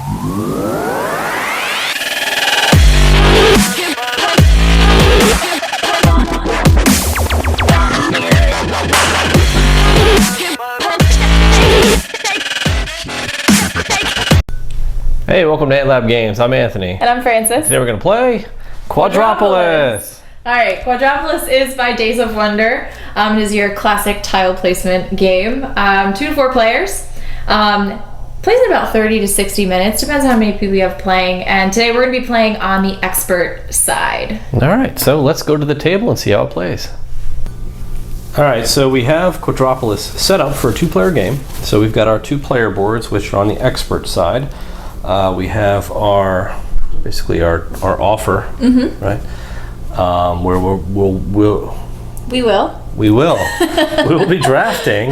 Hey, welcome to AntLab Games. I'm Anthony. And I'm Francis. Today we're going to play Quadropolis. Alright, Quadropolis is by Days of Wonder. It is your classic tile placement game. 2 to 4 players. Plays in about 30 to 60 minutes. Depends on how many people you have playing. And today we're going to be playing on the expert side. Alright, so let's go to the table and see how it plays. Alright, so we have Quadropolis set up for a 2-player game. So we've got our 2-player boards, which are on the expert side. We have our basically our offer, right? Where we will be drafting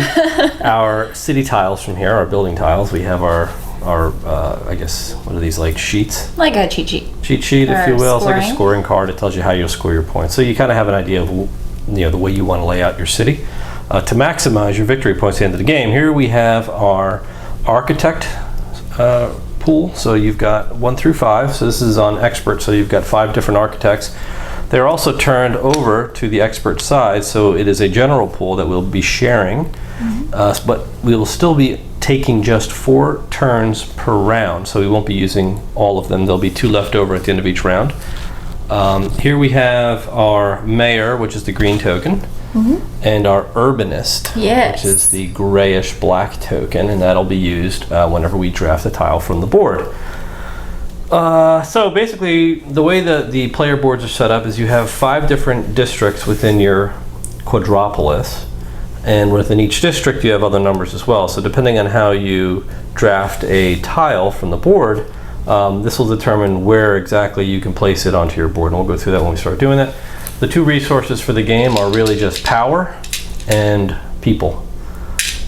our city tiles from here, our building tiles. We have our I guess, what are these, like sheets? Like a cheat sheet. Cheat sheet, if you will. Scoring. It's like a scoring card. It tells you how you'll score your points. So you kind of have an idea of the way you want to lay out your city to maximize your victory points at the end of the game. Here we have our architect pool. So you've got 1 through 5. So this is on expert. So you've got 5 different architects. They're also turned over to the expert side. So it is a general pool that we'll be sharing, but we will still be taking just 4 turns per round. So we won't be using all of them. There'll be 2 left over at the end of each round. Here we have our mayor, which is the green token, and our urbanist, which is the grayish black token, and that'll be used whenever we draft a tile from the board. So basically, the way that the player boards are set up is you have 5 different districts within your Quadropolis, and within each district you have other numbers as well. So depending on how you draft a tile from the board, this will determine where exactly you can place it onto your board, and we'll go through that when we start doing that. The 2 resources for the game are really just power and people.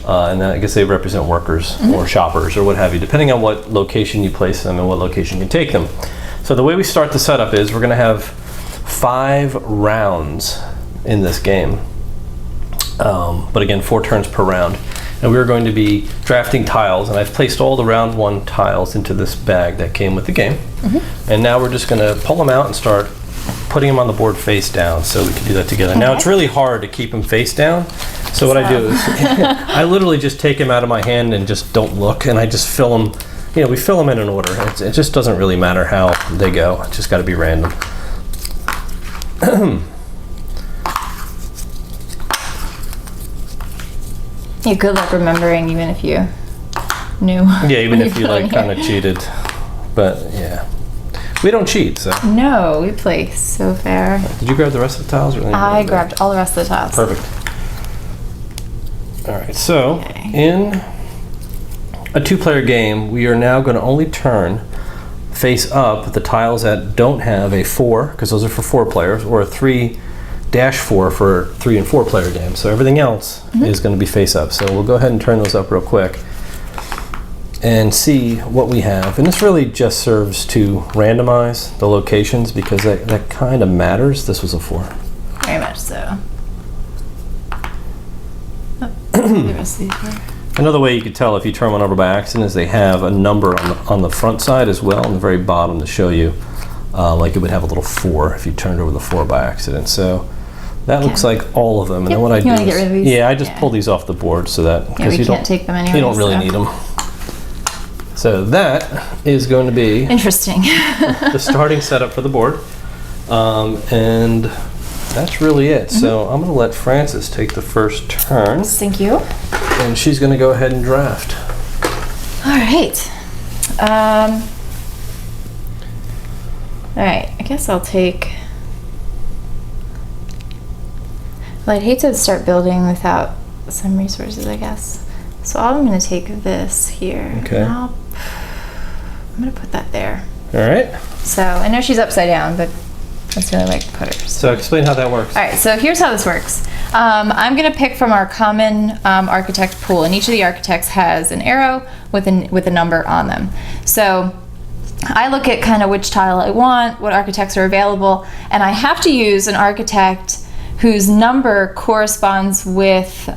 And I guess they represent workers or shoppers or what have you, depending on what location you place them and what location you take them. So the way we start the setup is we're going to have 5 rounds in this game. But again, 4 turns per round. And we're going to be drafting tiles, and I've placed all the round 1 tiles into this bag that came with the game. And now we're just going to pull them out and start putting them on the board face down, so we can do that together. Now it's really hard to keep them face down, so what I do is I literally just take them out of my hand and just don't look, and I just fill them, we fill them in an order. It just doesn't really matter how they go. It's just got to be random. Yeah, good luck remembering, even if you knew. Yeah, even if you kind of cheated. But yeah, we don't cheat. So no, we play so fair. Did you grab the rest of the tiles? Or I grabbed all the rest of the tiles. Perfect. All right, so in a 2-player game, we are now going to only turn face up the tiles that don't have a 4, because those are for 4 players, or a 3-4 for 3 and 4 player games. So everything else is going to be face up. So we'll go ahead and turn those up real quick and see what we have. And this really just serves to randomize the locations, because that kind of matters. This was a 4. Very much so. The rest of these were. Another way you could tell if you turn one over by accident is they have a number on the front side as well, on the very bottom, to show you like it would have a little 4 if you turned over the 4 by accident. So that looks like all of them. And then what I do is, I just pull these off the board so that, because you can't take them anyway, you don't really need them. So that is going to be interesting. the starting setup for the board, and that's really it. So I'm going to let Frances take the first turn. Thank you. And she's going to go ahead and draft. All right. All right. I guess I'll take. Well, I'd hate to start building without some resources, I guess. So I'm going to take this here. Okay. I'm going to put that there. All right. So I know she's upside down, but that's the only way I can put her. So explain how that works. All right, so here's how this works. I'm going to pick from our common architect pool, and each of the architects has an arrow with a number on them. So I look at kind of which tile I want, what architects are available, and I have to use an architect whose number corresponds with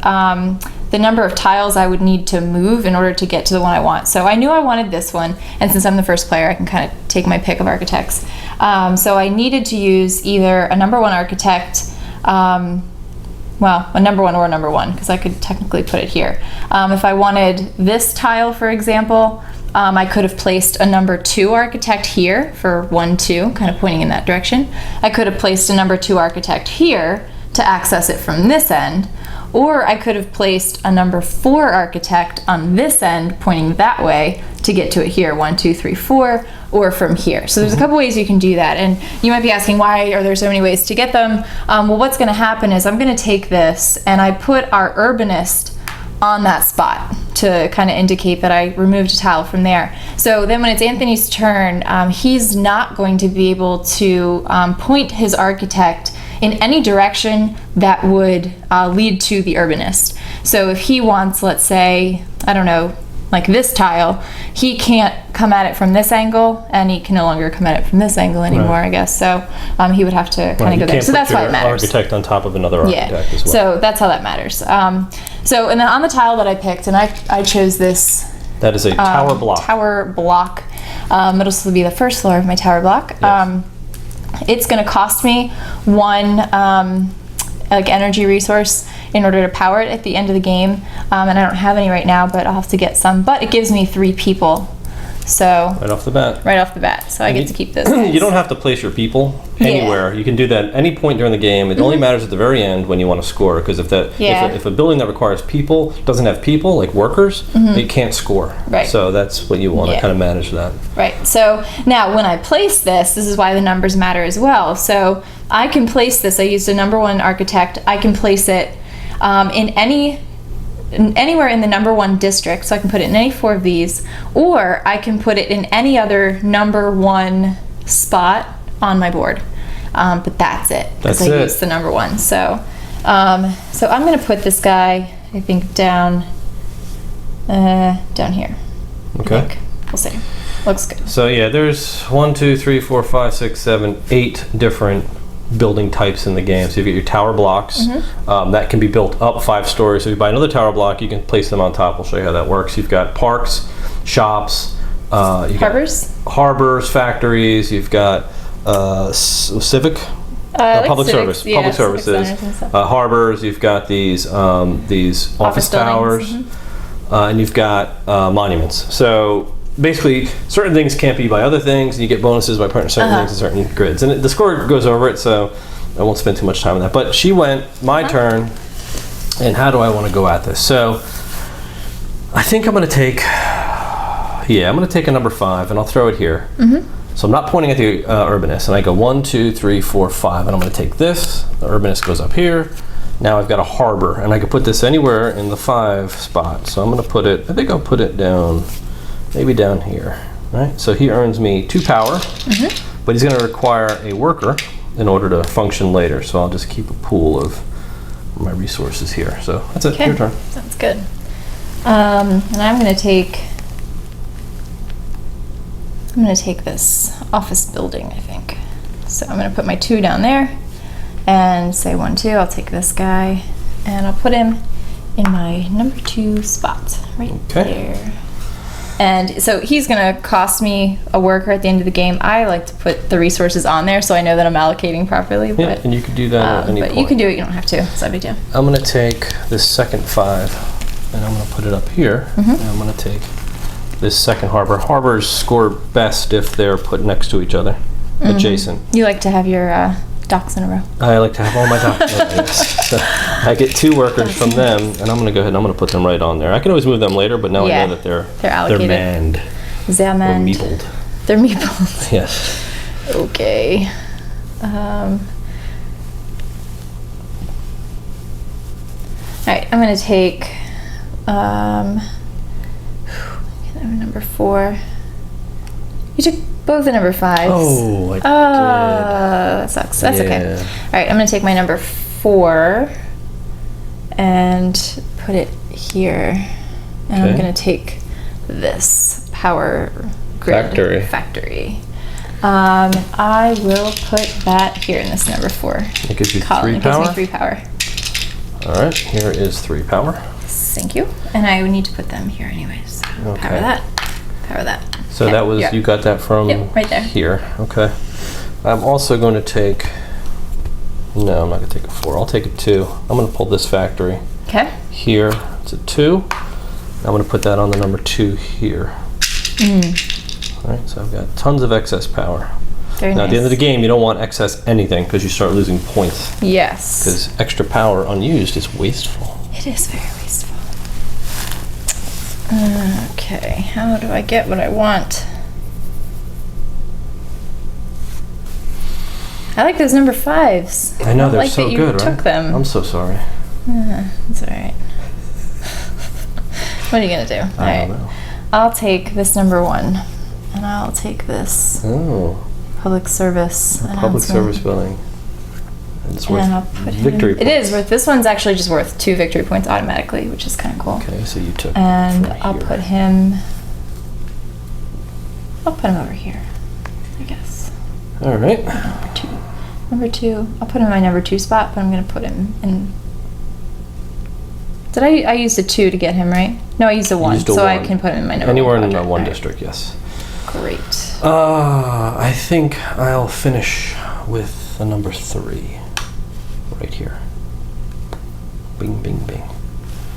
the number of tiles I would need to move in order to get to the one I want. So I knew I wanted this one, and since I'm the first player, I can kind of take my pick of architects. So I needed to use either a number 1 architect, well, a number 1 or a number 1, because I could technically put it here. If I wanted this tile, for example, I could have placed a number 2 architect here for 1, 2, kind of pointing in that direction. I could have placed a number 2 architect here to access it from this end, or I could have placed a number 4 architect on this end, pointing that way to get to it here, 1, 2, 3, 4, or from here. So there's a couple ways you can do that, and you might be asking, why are there so many ways to get them? Well, what's going to happen is I'm going to take this and I put our urbanist on that spot to kind of indicate that I removed a tile from there. So then when it's Anthony's turn, he's not going to be able to point his architect in any direction that would lead to the urbanist. So if he wants, let's say, I don't know, like this tile, he can't come at it from this angle, and he can no longer come at it from this angle anymore, I guess. So he would have to kind of go there. So that's why it matters. Architect on top of another architect as well. So that's how that matters. So, and then on the tile that I picked, and I chose this. That is a tower block. Tower block. It'll still be the first floor of my tower block. Yes. It's going to cost me 1 like energy resource in order to power it at the end of the game, and I don't have any right now, but I'll have to get some. But it gives me 3 people, so right off the bat. Right off the bat, so I get to keep those. You don't have to place your people anywhere. You can do that at any point during the game. It only matters at the very end when you want to score, because if a building that requires people doesn't have people, like workers, it can't score. Right. So that's what you want to kind of manage that. Right. So now when I place this is why the numbers matter as well. So I can place this. I used a number 1 architect. I can place it in anywhere in the number 1 district, so I can put it in any 4 of these, or I can put it in any other number 1 spot on my board. But that's it. That's I it. used the number 1. So I'm going to put this guy, I think, down here. Okay. We'll see. Looks good. So yeah, there's 1, 2, 3, 4, 5, 6, 7, 8 different building types in the game. So you've got your tower blocks that can be built up 5 stories. So if you buy another tower block, you can place them on top. We'll show you how that works. You've got parks, shops, harbors, factories. You've got civic, public service, public services, harbors. You've got these office towers, and you've got monuments. So basically, certain things can't be by other things, and you get bonuses by putting certain things in certain grids. And the score goes over it, so I won't spend too much time on that. But she went, my turn, and how do I want to go at this? So I think I'm going to take, I'm going to take a number 5, and I'll throw it here. So I'm not pointing at the urbanist, and I go 1, 2, 3, 4, 5, and I'm going to take this. The urbanist goes up here. Now I've got a harbor, and I can put this anywhere in the 5 spot. So I'm going to put it, I think I'll put it down, maybe down here, right? So he earns me 2 power, but he's going to require a worker in order to function later. So I'll just keep a pool of my resources here. So that's it. Your turn. Sounds good. And I'm going to take this office building, I think. So I'm going to put my 2 down there and say 1, 2. I'll take this guy and I'll put him in my number 2 spot right there. And so he's going to cost me a worker at the end of the game. I like to put the resources on there so I know that I'm allocating properly. But, and you can do that at any point. But you can do it. You don't have to. It's not a big deal. I'm going to take this second 5, and I'm going to put it up here. And I'm going to take this second harbor. Harbors score best if they're put next to each other, adjacent. You like to have your docks in a row. I like to have all my docks in a row, yes. So I get 2 workers from them, and I'm going to go ahead and I'm going to put them right on there. I can always move them later, but now I know that they're allocated. They're manned. They're manned. Or meepled. They're meepled. Yes. Okay. All right, I'm going to take number 4. You took both the number 5s. Oh, I did. That sucks. That's okay. All right, I'm going to take my number 4 and put it here. And I'm going to take this power grid factory. I will put that here in this number 4. It gives you 3 power? It gives me 3 power. All right, here is 3 power. Thank you. And I would need to put them here anyways. So Okay. Power that. Power that. So Okay, that was, yeah. you got that from Yep, right there. here. Okay. I'm also going to take, no, I'm not going to take a 4. I'll take a 2. I'm going to pull this factory Okay. here. It's a 2. I'm going to put that on the number 2 here. All right, so I've got tons of excess power. Very Now, nice. at the end of the game, you don't want excess anything because you start losing points. Yes. Because extra power unused is wasteful. It is very wasteful. Okay, how do I get what I want? I like those number 5s. I know, don't they're like so that you good, right? took them. I'm so sorry. It's all right. What are you gonna do? All I right. don't know. I'll take this number 1, and I'll take this Oh, public service. public service announcement. building. It's worth And I'll put victory him. points. It is worth. This one's actually just worth 2 victory points automatically, which is kind of cool. Okay, so you took And from I'll here. put him. I'll put him over here, I guess. All right. Number 2. Number 2. I'll put him in my number 2 spot, but I'm gonna put him in. Did I used a 2 to get him, right? No, I used a 1, used a so I 1. can put him in my number Anywhere 1 in quadrant. one All right. district, yes. Great. I think I'll finish with the number 3. Right here. Bing, bing, bing.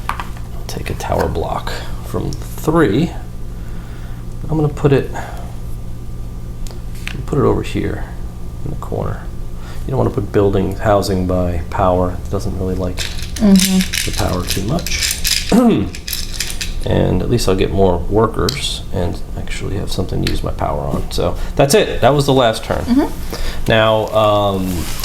I'll take a tower block from 3. I'm gonna put it over here in the corner. You don't want to put building housing by power. It doesn't really like the power too much. And at least I'll get more workers and actually have something to use my power on. So that's it. That was the last turn. Now,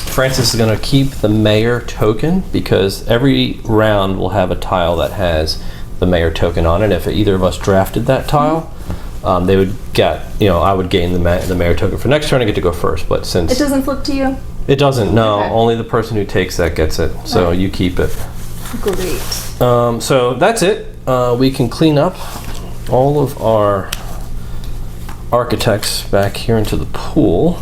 Francis is going to keep the mayor token because every round will have a tile that has the mayor token on it. If either of us drafted that tile, they would get, I would gain the mayor token for next turn. I get to go first. But since It doesn't flip to you? it doesn't, no. Okay. Only the person who takes that gets it. So you keep it. Great. So that's it. We can clean up all of our architects back here into the pool.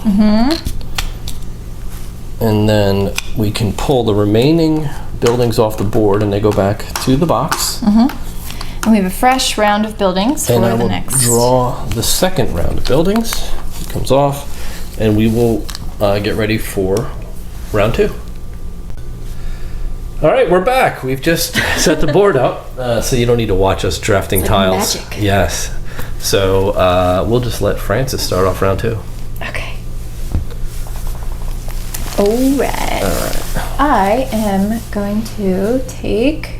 And then we can pull the remaining buildings off the board and they go back to the box. And we have a fresh round of buildings And for I the will next. draw the second round of buildings. It comes off and we will get ready for round 2. All right, we're back. We've just set the board up, so you don't need to watch us drafting It's like tiles. magic. Yes. So we'll just let Francis start off round 2. Okay. All right. I am going to take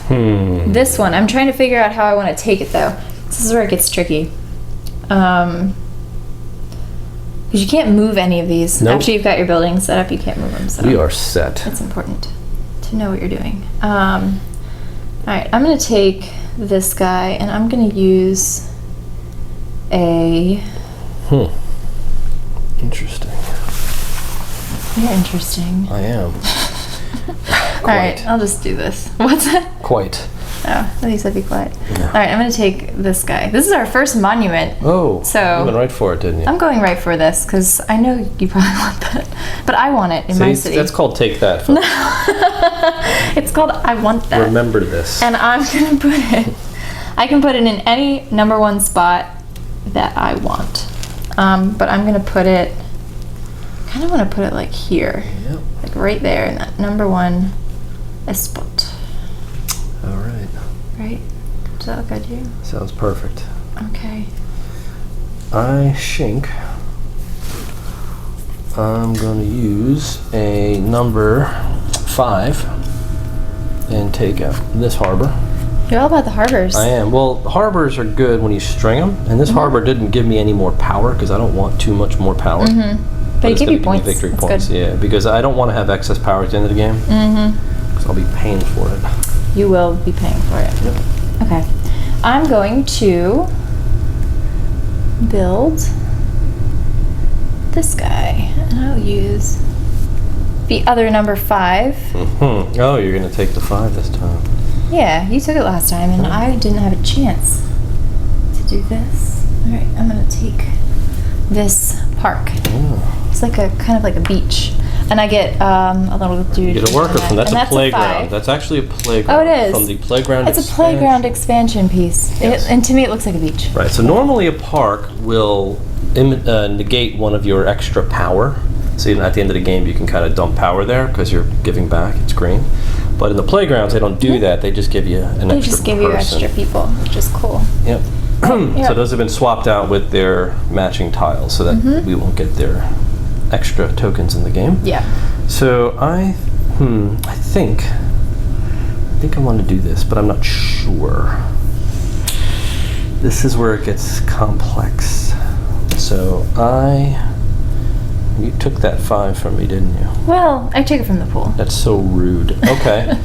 this one. I'm trying to figure out how I want to take it though. This is where it gets tricky. Because you can't move any of these. Nope. After you've got your buildings set up, you can't move them. So We are set. it's important to know what you're doing. All right, I'm going to take this guy and I'm going to use a. Interesting. You're interesting. I am. All right, I'll just do this. What's that? Quite. Oh, at least I'd be quiet. Yeah. All right, I'm going to take this guy. This is our first monument. Oh, So- you went right for it, didn't you? I'm going right for this because I know you probably want that, but I want it in my See, city. that's called take that. folks. It's called I want that. Remember this. And I'm gonna put it. I can put it in any number 1 spot that I want, but I'm gonna put it. Kind of want to put it like here, Yep. like right there in that number 1 spot. All right. Right? Does that look good to you? Sounds perfect. Okay. I think I'm going to use a number 5 and take out this harbor. You're all about the harbors. I am. Well, harbors are good when you string them, and this harbor didn't give me any more power because I don't want too much more power. But you it's give gonna you points. victory That's points, good. yeah, because I don't want to have excess power at the end of the game. Because I'll be paying for it. You will be paying for it. Yep. Okay. I'm going to build this guy, and I'll use the other number 5. Oh, you're going to take the 5 this time. Yeah, you took it last time, and I didn't have a chance to do this. All right, I'm gonna take this park. Oh. It's like a kind of like a beach. And I get a little dude. You get a worker from, that's and a playground. 5. That's actually a playground. Oh, it is. From the playground It's a playground expansion piece. Yes. And to me, it looks like a beach. Right, so normally a park will negate one of your extra power. So at the end of the game, you can kind of dump power there because you're giving back. It's green. But in the playgrounds, they don't do that. They just give you an They extra just give person. you extra people, which is cool. Yep. Yeah. So those have been swapped out with their matching tiles so that we won't get their extra tokens in the game. Yeah. So I think I want to do this, but I'm not sure. This is where it gets complex. So you took that 5 from me, didn't you? Well, I took it from the pool. That's so rude. Okay.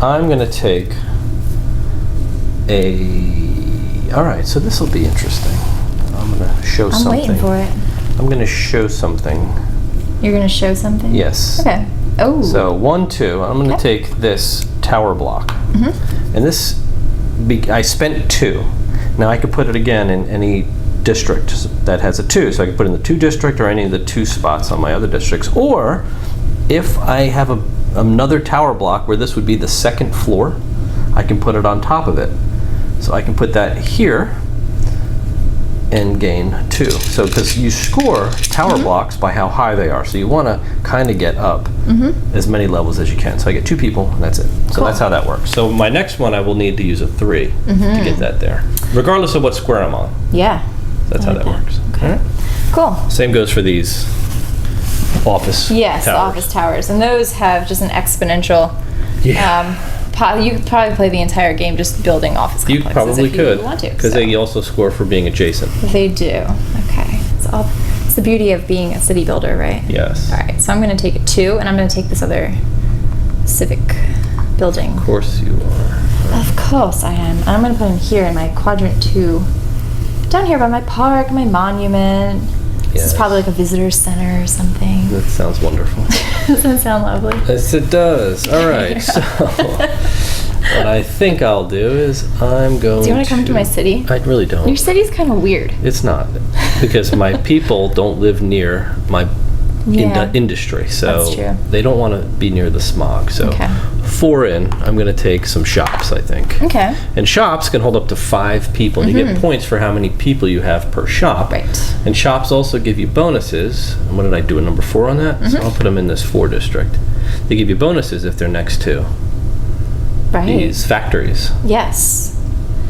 I'm going to take all right, so this will be interesting. I'm going to show something. I'm waiting for it. I'm going to show something. You're going to show something? Yes. Okay. Oh. So 1, 2. I'm going to take this tower block. And this, I spent 2. Now I could put it again in any district that has a 2. So I could put it in the 2 district or any of the 2 spots on my other districts. Or if I have another tower block where this would be the 2nd floor, I can put it on top of it. So I can put that here and gain 2. So because you score tower blocks by how high they are. So you want to kind of get up as many levels as you can. So I get 2 people and that's it. So that's how that works. So my next one I will need to use a 3 to get that there. Regardless of what square I'm on. Yeah. That's how that works. Okay. All right. Cool. Same goes for these office Yes, towers. office towers. And those have just an exponential you could probably play the entire game just building office You complexes probably if could, you want to. because they also score for being adjacent. They do. Okay. It's the beauty of being a city builder, right? Yes. All right. So I'm going to take it 2, and I'm going to take this other civic building. Of course you are. Of course I am. I'm going to put him here in my quadrant 2. Down here by my park, my monument. This is probably like a visitor center or something. That sounds wonderful. Doesn't that sound lovely? Yes, it does. All right. So what I think I'll do is I'm going to... Do you want to come to my city? I really don't. Your city's kind of weird. It's not. Because my people don't live near my industry. So that's true. they don't want to be near the smog. So 4 in, I'm going to take some shops, I think. Okay. And shops can hold up to 5 people. And you get points for how many people you have per shop. Right. And shops also give you bonuses. And what did I do, a number 4 on that? So I'll put them in this 4 district. They give you bonuses if they're next to these factories. Yes.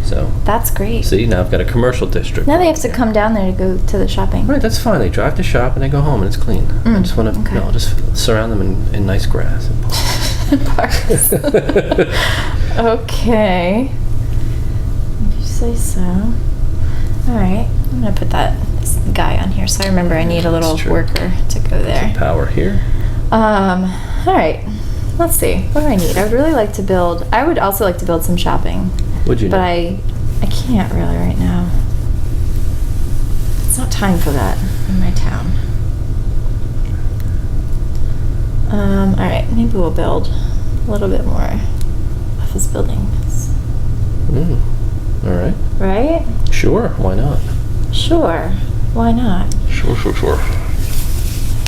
So that's great. see, now I've got a commercial district. Now they have to come down there to go to the shopping. Right, that's fine. They drive to shop and they go home and it's clean. I just want to just surround them in nice grass. Parks. Okay. If you say so. All right. I'm gonna put this guy on here so I remember I need a little worker to go there. Power here. All right. Let's see. What do I need? I would really like to build. I would also like to build some shopping. Would you? But I can't really right now. It's not time for that in my town. All right. Maybe we'll build a little bit more office buildings. All right. Right? Sure. Why not? Sure. Why not? Sure.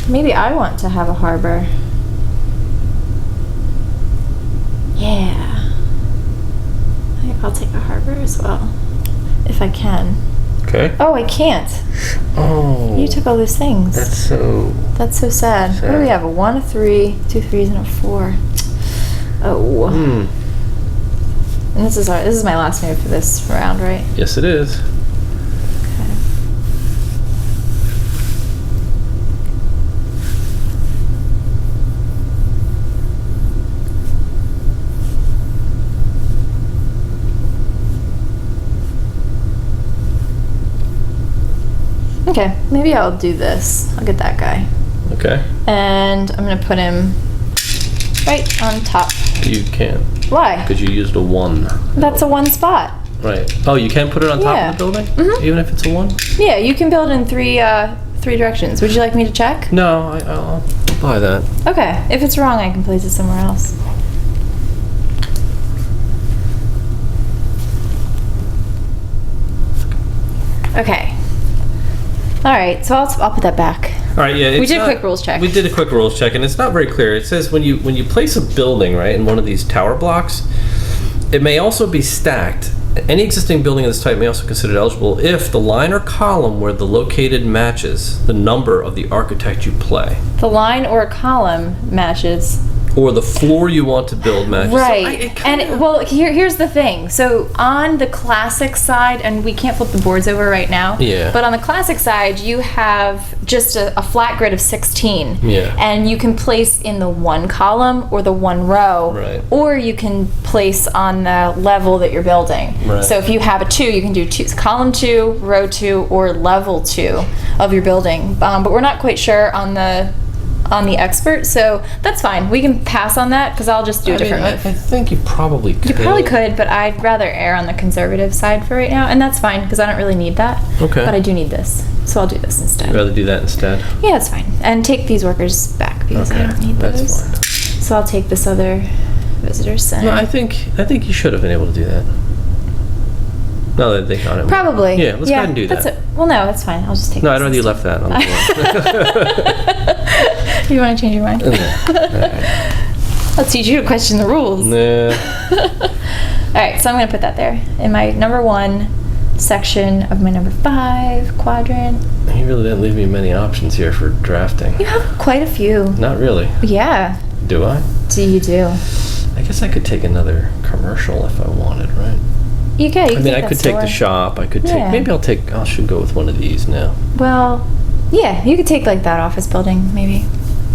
Maybe I want to have a harbor. Yeah. I think I'll take a harbor as well. If I can. Okay. Oh, I can't. Oh. You took all those things. That's so sad. What do we have? A 1, a 3, 2 3s, and a 4. Oh. And this is my last move for this round, right? Yes, it is. Okay, maybe I'll do this. I'll get that guy. Okay. And I'm gonna put him right on top. You can't. Why? Because you used a 1. That's a 1 spot. Right. Oh, you can put it on top of the building? Even if it's a 1? Yeah, you can build in 3 directions. Would you like me to check? No, I'll buy that. Okay. If it's wrong, I can place it somewhere else. Okay. All right, so I'll put that back. right, yeah. We it's did a not- quick rules check. We did a quick rules check, and it's not very clear. It says when you place a building, right, in one of these tower blocks, it may also be stacked. Any existing building of this type may also be considered eligible if the line or column where the located matches the number of the architect you play, The line or column matches. or the floor you want to build matches. Right. Here's the thing. So on the classic side, and we can't flip the boards over right now. Yeah. But on the classic side, you have just a flat grid of 16. Yeah. And you can place in the one column or the one row. Right. Or you can place on the level that you're building. Right. So if you have a 2, you can do column 2, row 2, or level 2 of your building. But we're not quite sure on the expert, so that's fine. We can pass on that because I'll just do a different move. I think you probably could. You probably could, but I'd rather err on the conservative side for right now, and that's fine because I don't really need that. Okay. But I do need this, so I'll do this instead. You'd rather do that instead? Yeah, it's fine. And take these workers back because I don't need those. That's fine. So I'll take this other visitor center. No, I think you should have been able to do that. Now that I think on it. Probably. Yeah, let's go ahead and do that. That's it. Well, no, it's fine. I'll just take No, this I'd rather you left that on the floor. You want to change your mind? I'll teach you to question the rules. Nah. All right, so I'm going to put that there in my number 1 section of my number 5 quadrant. You really didn't leave me many options here for drafting. You have quite a few. Not really. Yeah. Do I? Do you do? I guess I could take another commercial if I wanted, right? You could. I mean, I could take the shop. I could take. Yeah. Maybe I should go with one of these now. Well, yeah, you could take like that office building, maybe.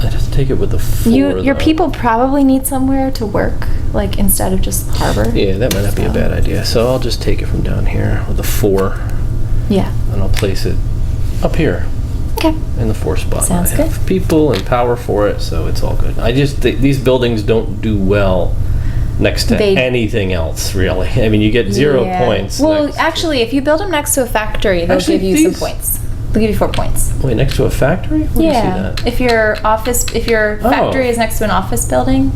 I'd have to take it with the 4. Your though. people probably need somewhere to work, like instead of just harbor. Yeah, that might not be a bad idea. So I'll just take it from down here with the 4, Yeah. and I'll place it up here Okay. in the 4 spot. Sounds I have people and power for it, so it's all good. I just these buildings don't do well next to anything else, really. I mean, you get 0 points. Well, actually, if you build them next to a factory, they'll Actually, give you some points. They'll give you 4 points. Wait, next to a factory? Where do you see that? If your factory is next to an office building,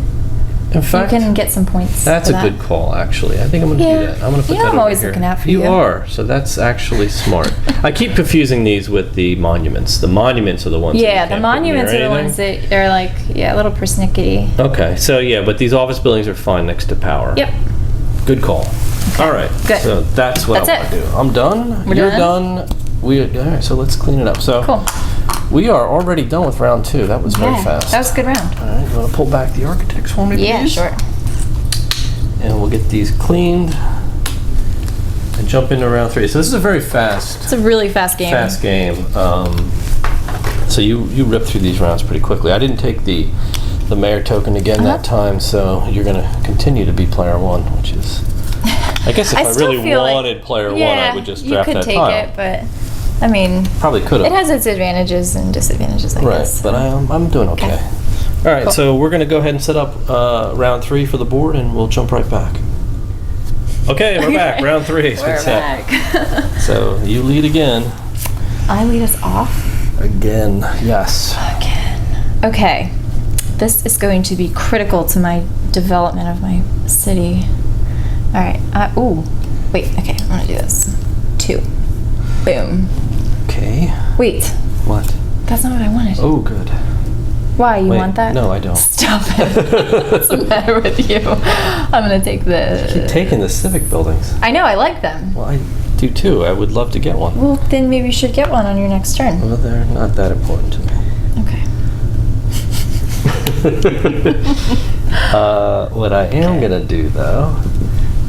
In fact, you can get some points. that's for a good call, actually. I think I'm going to do that. I'm going to put Yeah, that I'm over always here. looking out for you. You are, so that's actually smart. I keep confusing these with the monuments. The monuments are the ones. Yeah, that you the can't put near monuments are the ones anything. that are like, a little persnickety. Okay, so yeah, but these office buildings are fine next to power. Yep. Good call. All right. Good. So that's what That's I want to do. I'm done. We're You're done? done. All right, so let's clean it up. So Cool. we are already done with round 2. That was very fast. That was a good round. All right, you want to pull back the architects for me, please? Yeah, sure. And we'll get these cleaned and jump into round 3. So this is a very It's fast a really fast game. game. So you ripped through these rounds pretty quickly. I didn't take the mayor token again that time, so you're going to continue to be player 1, which is... I guess if I still really feel like- wanted player 1, I would just draft you that could take tile. it, but I mean, Probably could it have. has its advantages and disadvantages, I Right, guess. but I'm doing okay. All right, Cool. so we're going to go ahead and set up round 3 for the board, and we'll jump right back. Okay, we're back. Round 3 has been We're set. back. So you lead again. I lead us off Again, yes. again. Okay, this is going to be critical to my development of my city. All right. Ooh, wait. Okay, I'm gonna do this. 2. Boom. Okay. Wait, What? that's not what I wanted. Oh, good. Why? You Wait, want that? no, I don't. Stop it. What's the matter with you? I'm gonna take the. Keep taking the civic buildings. I know. I like them. Well, I do too. I would love to get one. Well, then maybe you should get one on your next turn. Well, they're not that important to me. Okay. What I am gonna do though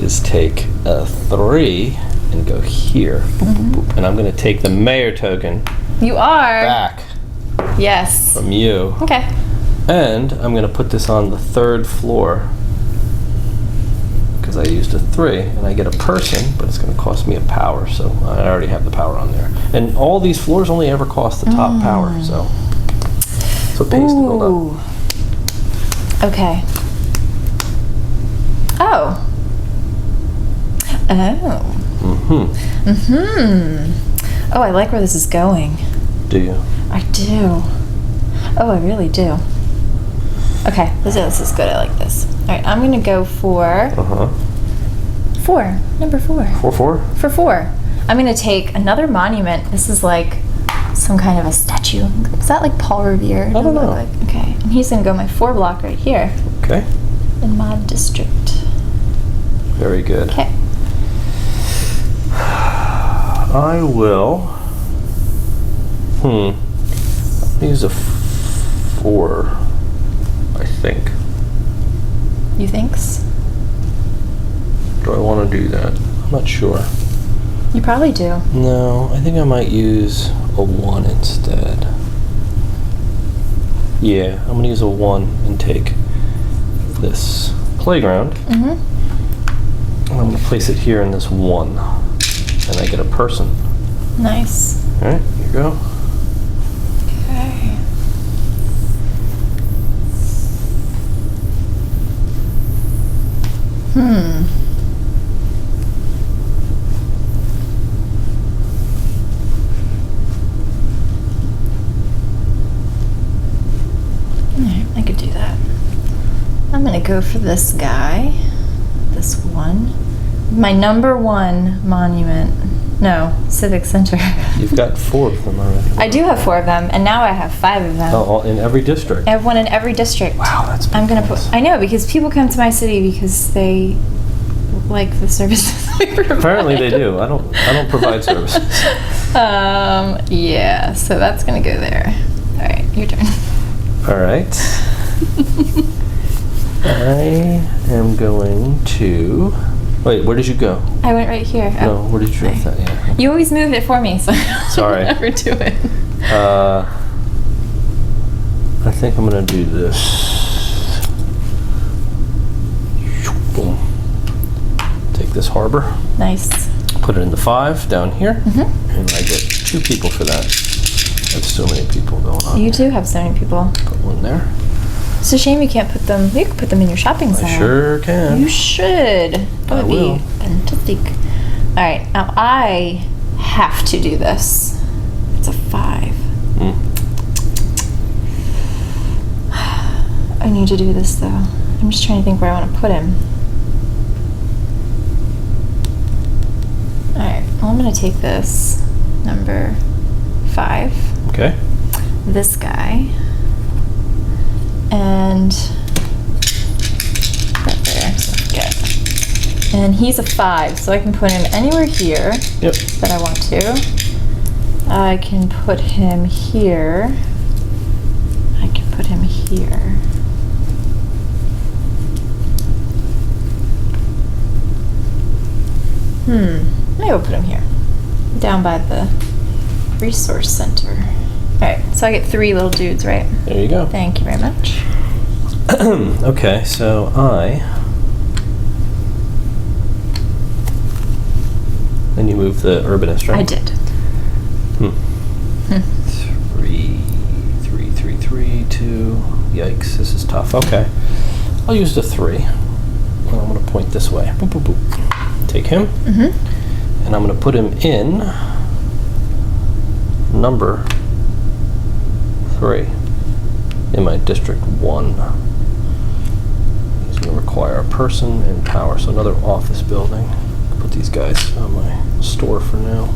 is take a 3 and go here, boop, boop, boop. And I'm gonna take the mayor token You are. back Yes. from you, Okay. and I'm gonna put this on the 3rd floor because I used a 3, and I get a person, but it's gonna cost me a power, so I already have the power on there. And all these floors only ever cost the top power, so that's what pays to build up. Ooh. Okay. Oh. Oh. Oh, I like where this is going. Do you? I do. Oh, I really do. Okay, this is good. I like this. All right, I'm gonna go for 4. Number 4. 4-4? For 4. I'm gonna take another monument. This is like some kind of a statue. Is that like Paul Revere? I don't know. Okay, and he's gonna go my 4 block right here Okay. in my district. Very good. Okay. I will. Use a 4, I think. You thinks? Do I want to do that? I'm not sure. You probably do. No, I think I might use a 1 instead. Yeah, I'm going to use a 1 and take this playground. And I'm going to place it here in this 1. And I get a person. Nice. All right, here you go. Okay. Alright, I could do that. I'm gonna go for this guy. This one. My number 1 monument. No, Civic Center. You've got 4 of them already. I do have 4 of them, and now I have 5 of them. Oh, all in every district. I have 1 in every district. Wow, that's big I'm gonna points. put. I know, because people come to my city because they like the services we provide. Apparently they do. I don't provide services. Yeah. So that's gonna go there. All right, your turn. All right. I am going to. Wait, where did you go? I went right here. No, where did you drop that? Yeah. You always move it for me, so Sorry. I never do it. I think I'm gonna do this. Boom. Take this harbor, Nice. put it into 5 down here, and I get 2 people for that. There's so many people going on. You do have so many people. Put 1 there. It's a shame you can't put them. You could put them in your shopping center. I sure can. You should. That I would will. be fantastic. All right, now I have to do this. It's a 5. I need to do this though. I'm just trying to think where I want to put him. All right, well, I'm gonna take this number 5. Okay. This guy. And right there, so I forget. And he's a 5, so I can put him anywhere here Yep. that I want to. I can put him here. I can put him here. Maybe I'll put him here. Down by the resource center. Alright, so I get 3 little dudes, right? There you go. Thank you very much. Okay, so then you move the urbanist, right? I did. 3, 2. Yikes, this is tough. Okay. I'll use the 3. Well, I'm going to point this way. Boop, boop, boop. Take him. And I'm going to put him in number 3 in my district 1. He's going to require a person and power, so another office building. Put these guys on my store for now.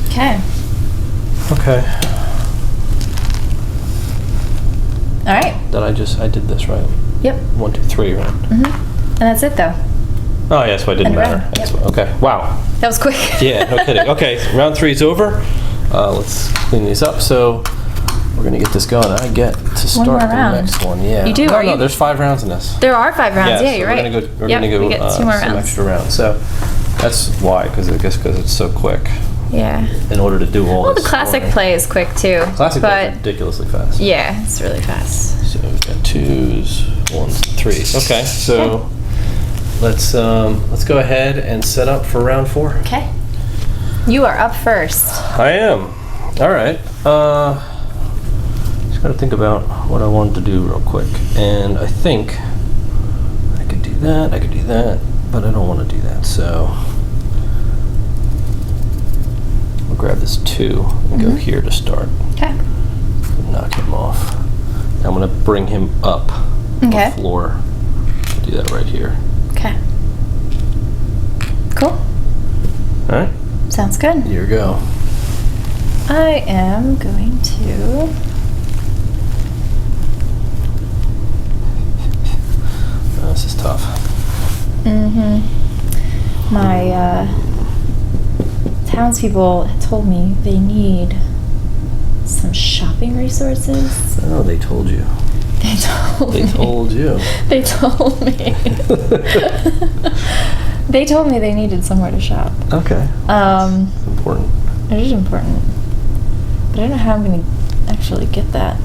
Okay. Okay. Alright. I did this right. Yep. 1, 2, 3, right? And that's it though. Oh, yeah, so it didn't And matter. round, That's yep. Okay, wow. That was quick. Yeah, no kidding. Okay, so round 3 is over. Let's clean these up. So we're gonna get this going. I get to start more the round. next one. Yeah. You do, No, are no, you? there's 5 rounds in this. There are 5 rounds. Yeah, so you're we're right. Gonna go, we're Yep, gonna go we get 2 more some rounds. extra rounds. So that's why, because it's so quick. Yeah. In order to do all Well, the this classic scoring. play is quick too. Classic play is but ridiculously fast. yeah, it's really fast. So we've got 2s, 1s, 3s. Okay, so let's go ahead and set up for round 4. Okay. You are up first. I am. All right. Just got to think about what I wanted to do real quick, and I think I could do that. I could do that, but I don't want to do that. So I'll grab this 2 and go here to start. Okay. Knock him off. I'm gonna bring him up Okay. the floor. I'll do that right here. Okay. Cool. All right. Sounds good. Here we go. I am going to. This is tough. My townspeople told me they need some shopping resources. Oh, they told you. They told me. They told you. They told me. They told me they needed somewhere to shop. Okay. It's important. It is important. But I don't know how I'm going to actually get that.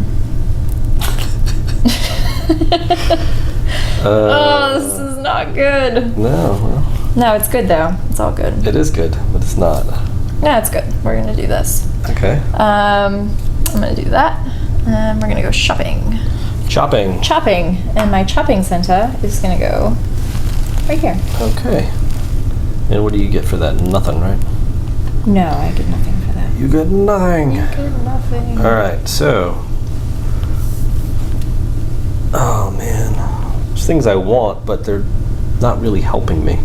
Oh, this is not good. No. Well, No, it's good though. It's all good. it is good, but it's not. No, it's good. We're going to do this. Okay. I'm going to do that. And we're going to go shopping. Chopping. Chopping. And my chopping center is going to go right here. Okay. And what do you get for that? Nothing, right? No, I get nothing for that. You get nothing. I get nothing. All right, so. Oh man, there's things I want, but they're not really helping me.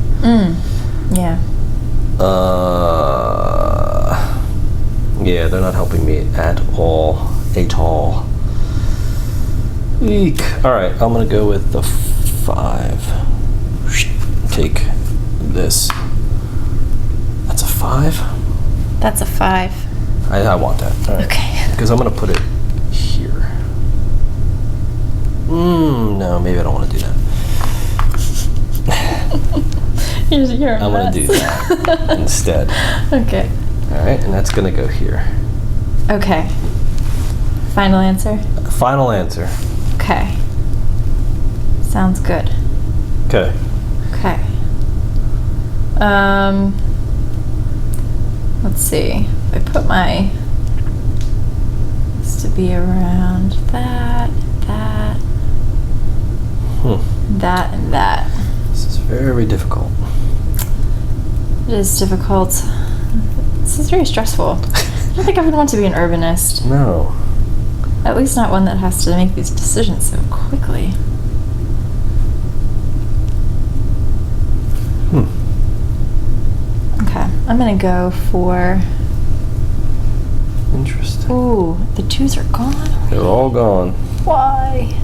Yeah. Yeah, they're not helping me at all. At all. Eek. All right, I'm gonna go with the 5. Take this. That's a 5. That's a 5. I want that. All right. Okay. Because I'm gonna put it here. No, maybe I don't want to do that. You're I'm gonna do that instead. Okay. All right, and that's gonna go here. Okay. Final answer? Final answer. Okay. Sounds good. Okay. Okay. Let's see. If I put my this to be around that, that, and that. This is very difficult. It is difficult. This is very stressful. I don't think I would want to be an urbanist. No. At least not one that has to make these decisions so quickly. Okay, I'm gonna go for. Interesting. Ooh, the 2s are gone. They're all gone. Why?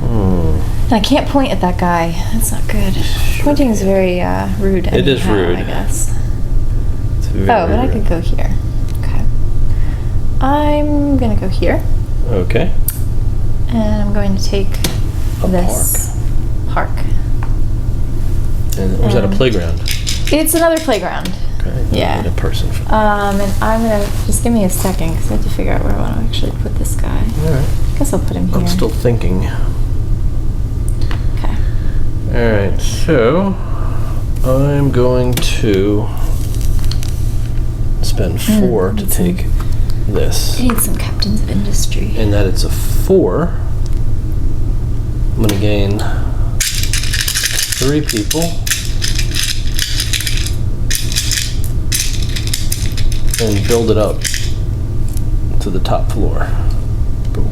And I can't point at that guy. That's not good. Pointing is very rude. It is anyhow, rude. I guess. It's very But I could go here. Okay. I'm gonna go here, Okay. and I'm going to take A this park. And was that a playground? It's another playground. Okay. Yeah. Need a person for that. And I'm gonna just give me a second because I have to figure out where I want to actually put this guy. All right. I guess I'll put him here. I'm still thinking. Okay. All right. So I'm going to spend 4 to take this. I need some captains of industry. And that it's a 4. I'm gonna gain 3 people. And build it up to the top floor. Boom.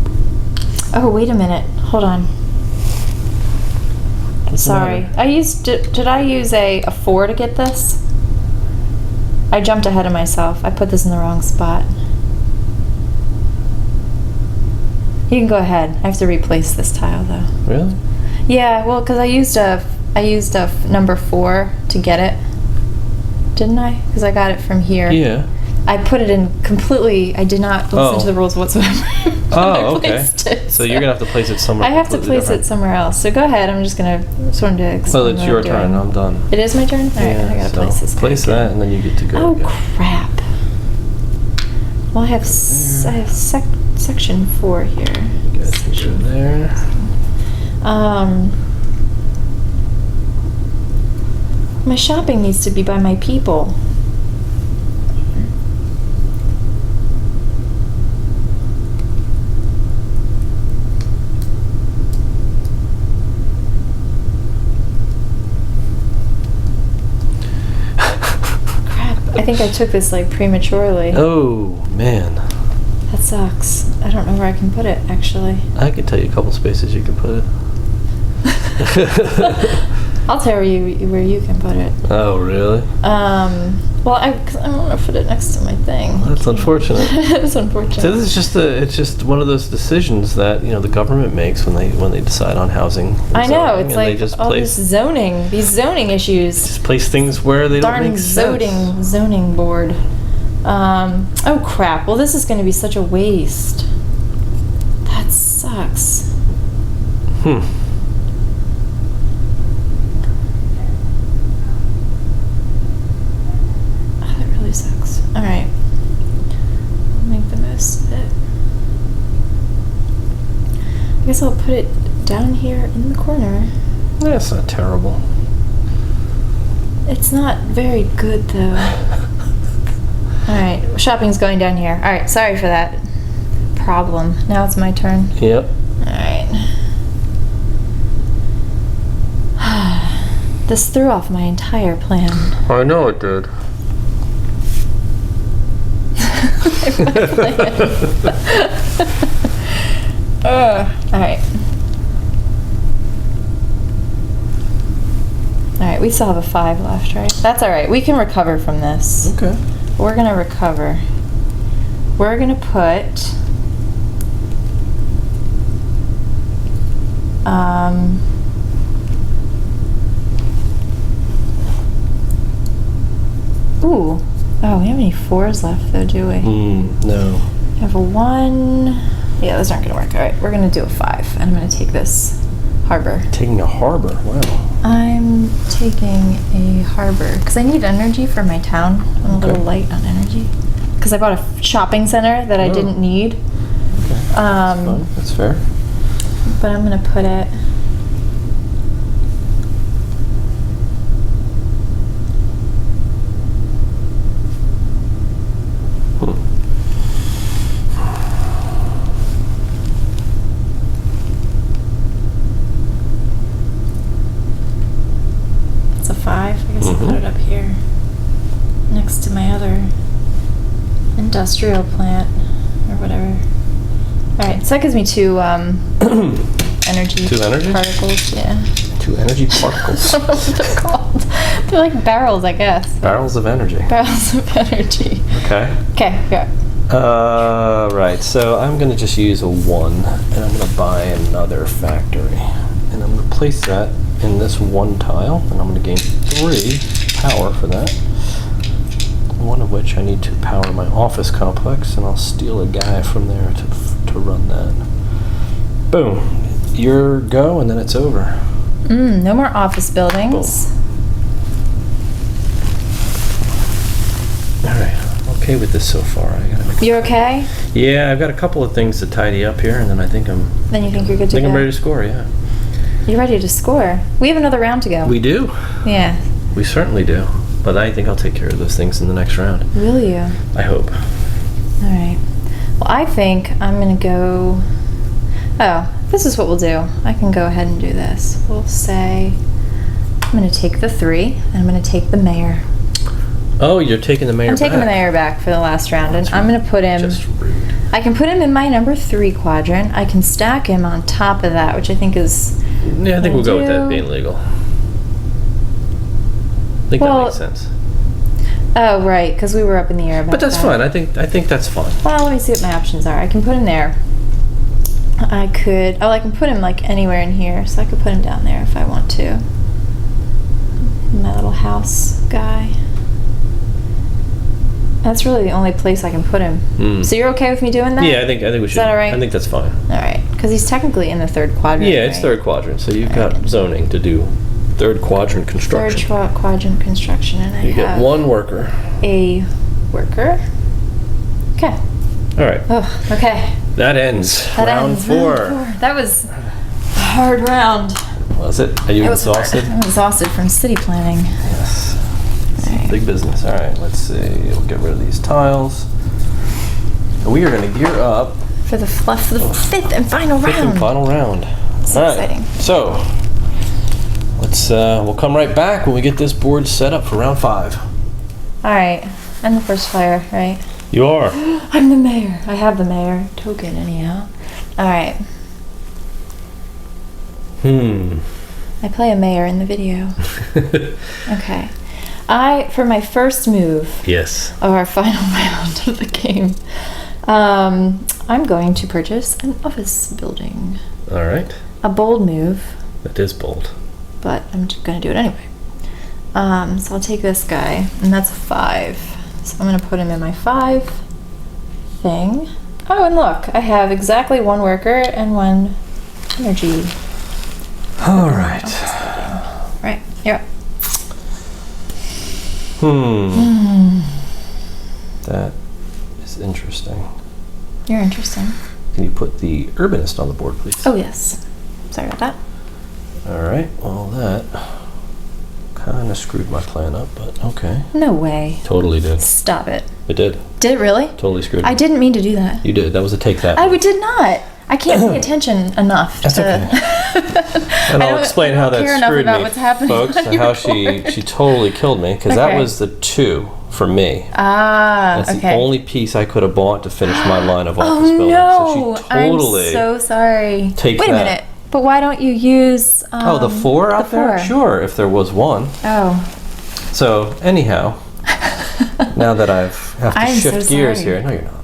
Oh, wait a minute. Hold on. What's the Sorry. matter? Did I use a 4 to get this? I jumped ahead of myself. I put this in the wrong spot. You can go ahead. I have to replace this tile though. Really? Yeah, well, because I used a number 4 to get it. Didn't I? Because I got it from here. Yeah. I put it in completely. I did not listen to the rules whatsoever. Oh, okay. It, so you're gonna have to place it somewhere. I have to completely place it different. somewhere else. So go ahead. I'm just gonna sort of explain. Well, it's what your I'm turn. doing. I'm done. It is my turn. All right, I gotta place this. Place guy that, again. and then you get to go. Oh again. crap! Well, I have section 4 here. You guys can go there. My shopping needs to be by my people. I think I took this like prematurely. Oh man. That sucks. I don't know where I can put it actually. I can tell you a couple spaces you can put it. I'll tell you where you can put it. Oh really? Well, I don't want to put it next to my thing. That's unfortunate. It's unfortunate. So this is it's just one of those decisions that the government makes when they decide on housing. And I know, zoning, it's and like they just all these zoning issues. just place things where they don't Darn make sense. zoning board. Oh crap. Well, this is going to be such a waste. That sucks. Oh, that really sucks. All right. I'll make the most of it. I guess I'll put it down here in the corner. That's not terrible. It's not very good though. Alright, shopping's going down here. Alright, sorry for that problem. Now it's my turn. Yep. Alright. This threw off my entire plan. I know it did. Alright. Alright, we still have a 5 left, right? That's alright. We can recover from this. Okay. We're gonna recover. We're gonna put ooh. Oh, we don't have any 4s left though, do we? No. We have a 1. Yeah, those aren't gonna work. Alright, we're gonna do a 5. And I'm gonna take this harbor. Taking a harbor. Wow. I'm taking a harbor because I need energy for my town. I'm a little light on energy because I bought a shopping center that I didn't need. Okay. That's fine. That's fair. But I'm gonna put it. It's a 5. I guess I'll put it up here next to my other industrial plant or whatever. Alright, so that gives me 2 energy 2 energy? particles. Yeah. 2 energy particles. I don't know what they're called. They're like barrels, I guess. Barrels of energy. Barrels of energy. Okay. Okay, go. Right, so I'm going to just use a 1, and I'm going to buy another factory. And I'm going to place that in this 1 tile, and I'm going to gain 3 power for that. One of which I need to power my office complex, and I'll steal a guy from there to run that. Boom. Your go, and then it's over. No more office buildings. All right. Okay with this so far. I gotta make You okay? Yeah, I've got a couple of things to tidy up here, and then I think I'm. Then you think you're good to I think go? I'm ready to score. Yeah. You're ready to score. We have another round to go. We do. Yeah. We certainly do. But I think I'll take care of those things in the next round. Will you? I hope. All right. Well, I think I'm going to go... Oh, this is what we'll do. I can go ahead and do this. We'll say I'm going to take the 3, and I'm going to take the mayor. Oh, you're taking the mayor I'm taking back. the mayor back for the last round, and I'm going to put him... Just rude. I can put him in my number 3 quadrant. I can stack him on top of that, which I think is... Yeah, I think we'll go with that do- being legal. I think Well, that makes sense. Oh, right, because we were up in the air about But that's that. fine. I think that's fine. Well, let me see what my options are. I can put him there. I could... Oh, I can put him, like, anywhere in here. So I could put him down there if I want to. My little house guy. That's really the only place I can put him. So you're okay with me doing that? Yeah, I think we should. that all right? I think that's fine. All right, because he's technically in the 3rd quadrant. Yeah, it's right? 3rd quadrant, so you've got zoning to do. 3rd quadrant construction. 3rd quadrant construction, and I You get have 1 worker. a worker. Okay. All right. Oh, okay. That ends That round ends 4. round 4. That was a hard round. Was it? Are you It was hard. exhausted? I'm exhausted from city planning. Yes. All right. Big business. All right, let's see. We'll get rid of these tiles. And we are going to gear up For the 5th and final 5th round. and final round. So All right. exciting. So, we'll come right back when we get this board set up for round 5. All right. I'm the first player, right? You are. I'm the mayor. I have the mayor token anyhow. All right. I play a mayor in the video. Okay. For my first move Yes. of our final round of the game, I'm going to purchase an office building. All right. A bold move, That is bold. but I'm just gonna do it anyway. So I'll take this guy, and that's a 5. So I'm gonna put him in my 5 thing. Oh, and look, I have exactly 1 worker and 1 energy. All right. Right, you're up. That is interesting. You're interesting. Can you put the urbanist on the board, please? Oh, yes. Sorry about that. All right. Well, that kind of screwed my plan up, but okay. No way. Totally did. Stop it. It did. Did it really? Totally screwed I me. didn't mean to do that. You did. That was a take that. I did not. I can't pay attention enough. That's okay. And I'll explain how that care enough screwed about me, what's happening folks, on and your how she totally killed me, because that Okay. was the 2 for me. Ah, That's okay. the only piece I could have bought to finish my line of office Oh building. no! So she totally. I'm so sorry. take Wait a that. minute. But why don't you use? The 4 out the there? 4. Sure, if there was one. Oh. So anyhow, now that I have to I'm so shift gears sorry. here. No, you're not.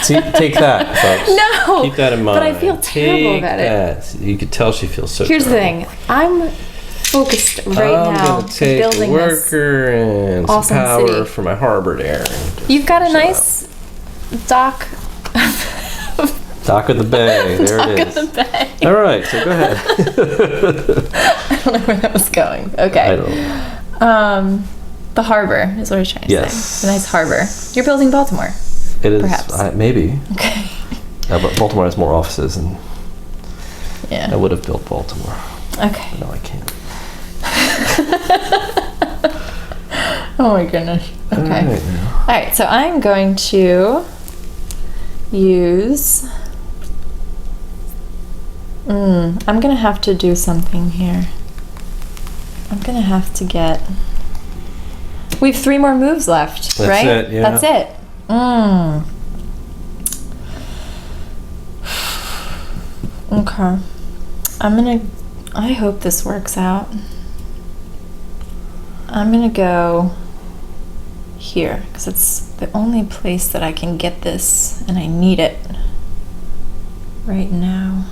See, take that, folks. No. Keep that in mind. But I feel terrible Take about it. that. You could tell she feels so Here's the terrible. thing. I'm focused right I'm now gonna take a building this. worker and some awesome power city. for my Harvard errand. You've got a So, nice dock. Dock of the Bay. There Dock it of is. the bay. All right, so go ahead. I don't know where that was going. Okay. I don't know. The harbor is what I was trying to Yes. say. The nice harbor. You're building Baltimore. It is. Perhaps. Maybe. Okay. But Baltimore has more offices, and I Yeah. would have built Baltimore. Okay. No, I can't. Oh my goodness. Okay. All right, now. All right, so I'm going to use. I'm gonna have to do something here. I'm gonna have to get. We have 3 more moves left, That's right? it, yeah. That's it. Okay. I hope this works out. I'm gonna go here because it's the only place that I can get this and I need it right now.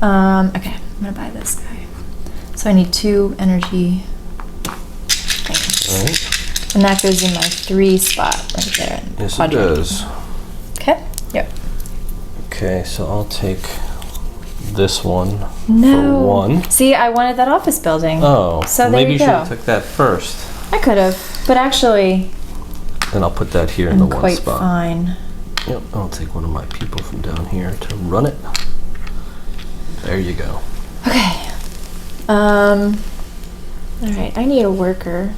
Okay, I'm gonna buy this guy. So I need 2 energy things. All right. And that goes in my 3 spot right there. in Yes, it quadrant. does. Okay, yep. Okay, so I'll take this one No. for 1. See, I wanted that office building. Oh, So there maybe you you should have go. took that first. I could have, but actually, And I'll put that here in the I'm 1 quite spot. fine. Yep, I'll take one of my people from down here to run it. There you go. Okay. All right, I need a worker.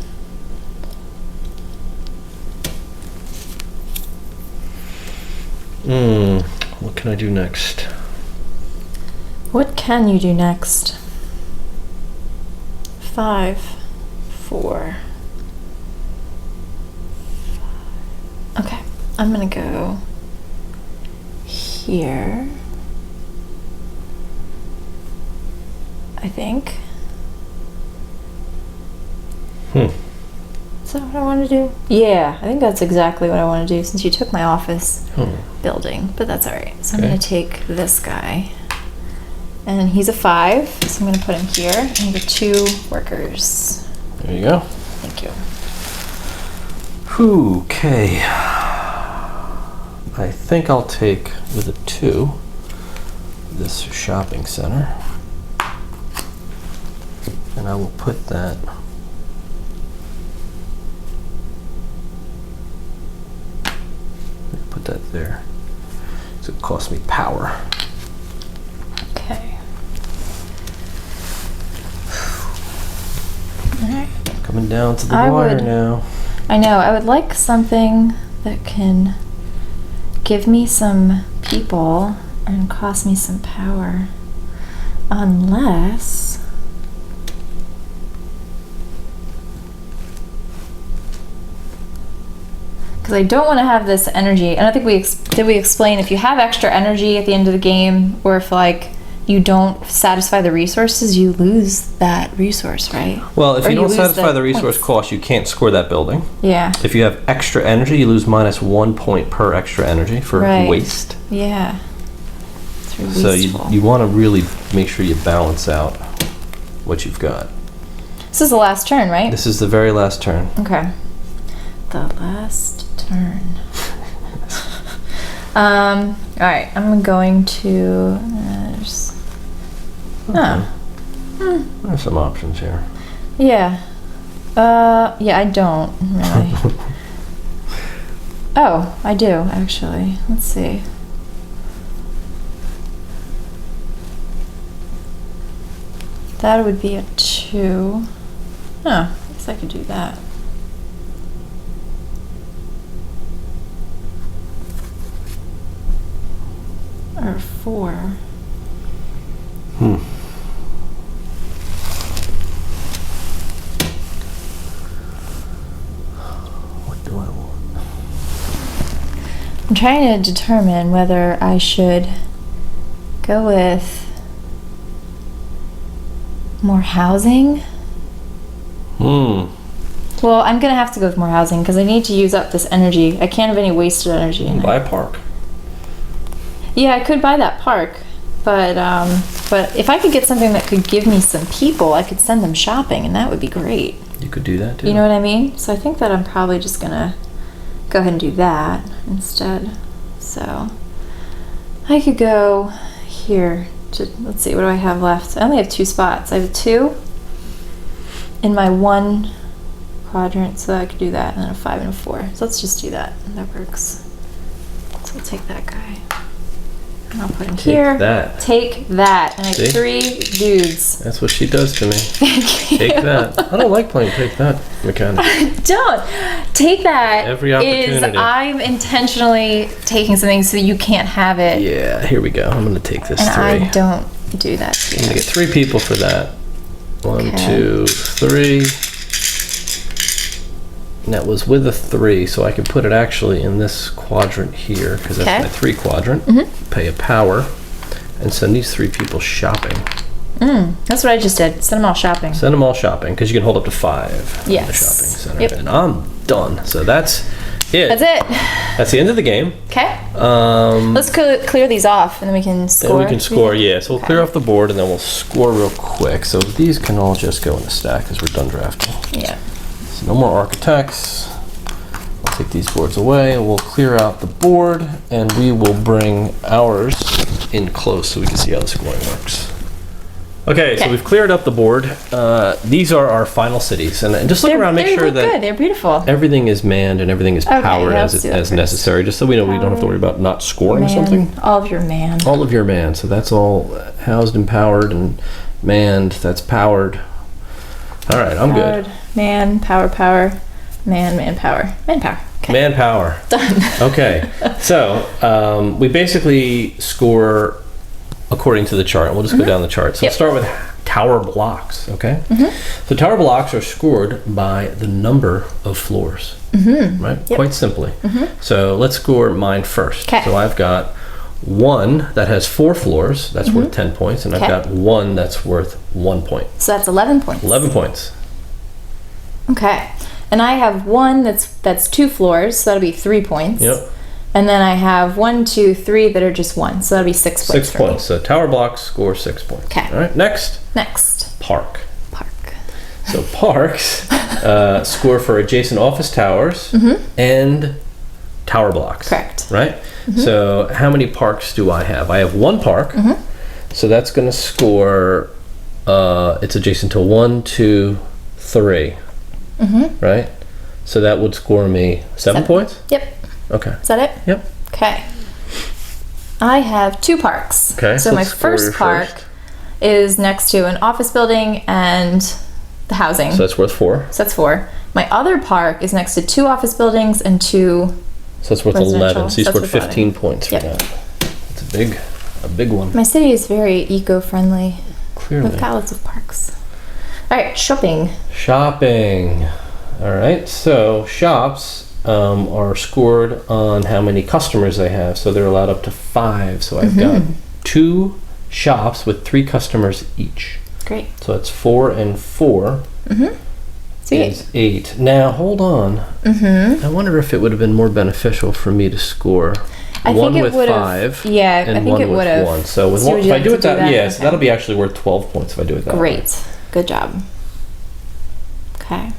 What can I do next? What can you do next? 5, 4. Okay, I'm gonna go here. I think. Is that what I want to do? Yeah, I think that's exactly what I want to do since you took my office building, but that's all right. So I'm Okay. going to take this guy, and he's a 5, so I'm going to put him here, and get 2 workers. There you go. Thank you. Okay. I think I'll take with a 2 this shopping center. And I will put that there. So it costs me power. Okay. All right. Coming down to the I wire would- now. I know, I would like something that can give me some people and cost me some power. Unless... Because I don't want to have this energy. I don't think did we explain if you have extra energy at the end of the game, or if like you don't satisfy the resources, you lose that resource, right? Well, if Or you don't lose satisfy the resource points. cost, you can't score that building. Yeah. If you have extra energy, you lose -1 point per extra energy for Right. waste. Yeah. It's really So wasteful. you want to really make sure you balance out what you've got. This is the last turn, right? This is the very last turn. Okay. The last turn. All right. I'm going to. There's some options here. Yeah. Yeah. I don't really. Oh, I do actually. Let's see. That would be a 2. Huh. I guess I could do that. Or 4. What do I want? I'm trying to determine whether I should go with more housing. Well, I'm gonna have to go with more housing because I need to use up this energy. I can't have any wasted energy in Buy it. a park. Yeah, I could buy that park, but if I could get something that could give me some people, I could send them shopping, and that would be great. You could do that too. You know what I mean? So I think that I'm probably just gonna go ahead and do that instead. So I could go here to, let's see, what do I have left? I only have 2 spots. I have a 2 in my 1 quadrant, so I could do that, and then a 5 and a 4. So let's just do that. That works. So we'll take that guy. And I'll put him here. that. Take that. And I See? have 3 dudes. That's what she does to me. Thank you. Take that. I don't like playing take that mechanic. Don't take that. Every opportunity. I'm intentionally taking something so you can't have it, Yeah, here we go. I'm gonna take this and 3. I don't do that. I'm gonna get 3 people for that. 1, Okay. 2, 3. And that was with a 3, so I can put it actually in this quadrant here, because that's Okay. my 3 quadrant. Pay a power, and send these 3 people shopping. That's what I just did. Send them all shopping. Send them all shopping, because you can hold up to 5 in the Yes. shopping center. Yep. And I'm done. So that's it. That's it. That's the end of the game. Okay. Um, Let's clear these off, and then we can score. Then we can score, yeah. So we'll Okay. clear off the board, and then we'll score real quick. So these can all just go in the stack, because we're done drafting. Yeah. So no more architects. I'll take these boards away, and we'll clear out the board, and we will bring ours in close so we can see how the scoring works. Okay, so Okay. we've cleared up the board. These are our final cities, and just look around, make they sure look that good. They're beautiful. everything is manned and everything is Okay, powered yeah, as let's do that as first. necessary, just so we know we don't have to worry about not scoring or something. All of your man. All of your man, so that's all housed and powered and manned. That's powered. All right, I'm good. Powered. Man, power. Man, power. Manpower. Okay. Manpower. Done. Okay, so we basically score according to the chart. We'll just go down the chart. So Yep. let's start with tower blocks, okay? So tower blocks are scored by the number of floors, right? Yep. Quite simply. So let's score mine first. 'Kay. So I've got 1 that has 4 floors, that's worth 10 points, and I've 'Kay. got 1 that's worth 1 point. So that's 11 points. 11 points. Okay. And I have 1 that's 2 floors, so that'll be 3 points. Yep. And then I have 1, 2, 3 that are just 1, so that'll be 6 points. 6 for me. points. So tower blocks score 6 points. 'Kay. All right, next, Next, park. park. So parks score for adjacent office towers and tower blocks. Correct. Right? So how many parks do I have? I have 1 park. So that's going to score, it's adjacent to 1, 2, 3. Right? So that would score me 7 points? Yep. Okay. Is that it? Yep. Okay. I have 2 parks. Okay, So so my let's score your first park first. is next to an office building and the housing. So that's worth 4. So that's 4. My other park is next to 2 office buildings and 2. So that's worth Residential. 11. So you So that's scored worth 15 points for Yep. that. That's a big one. My city is very eco-friendly. Clearly. We've got lots of parks. All right, shopping. Shopping. All right. So shops are scored on how many customers they have. So they're allowed up to 5. So I've got 2 shops with 3 customers each. Great. So that's 4 and 4 Sweet. is 8. Now, hold on. I wonder if it would have been more beneficial for me to score I one think it with would've- 5 yeah, I and think one it with would've. 1. So with So one, would if you I like do to it do that, that? yes, Okay. that'll be actually worth 12 points if I do it that way. Great. Good job. Okay.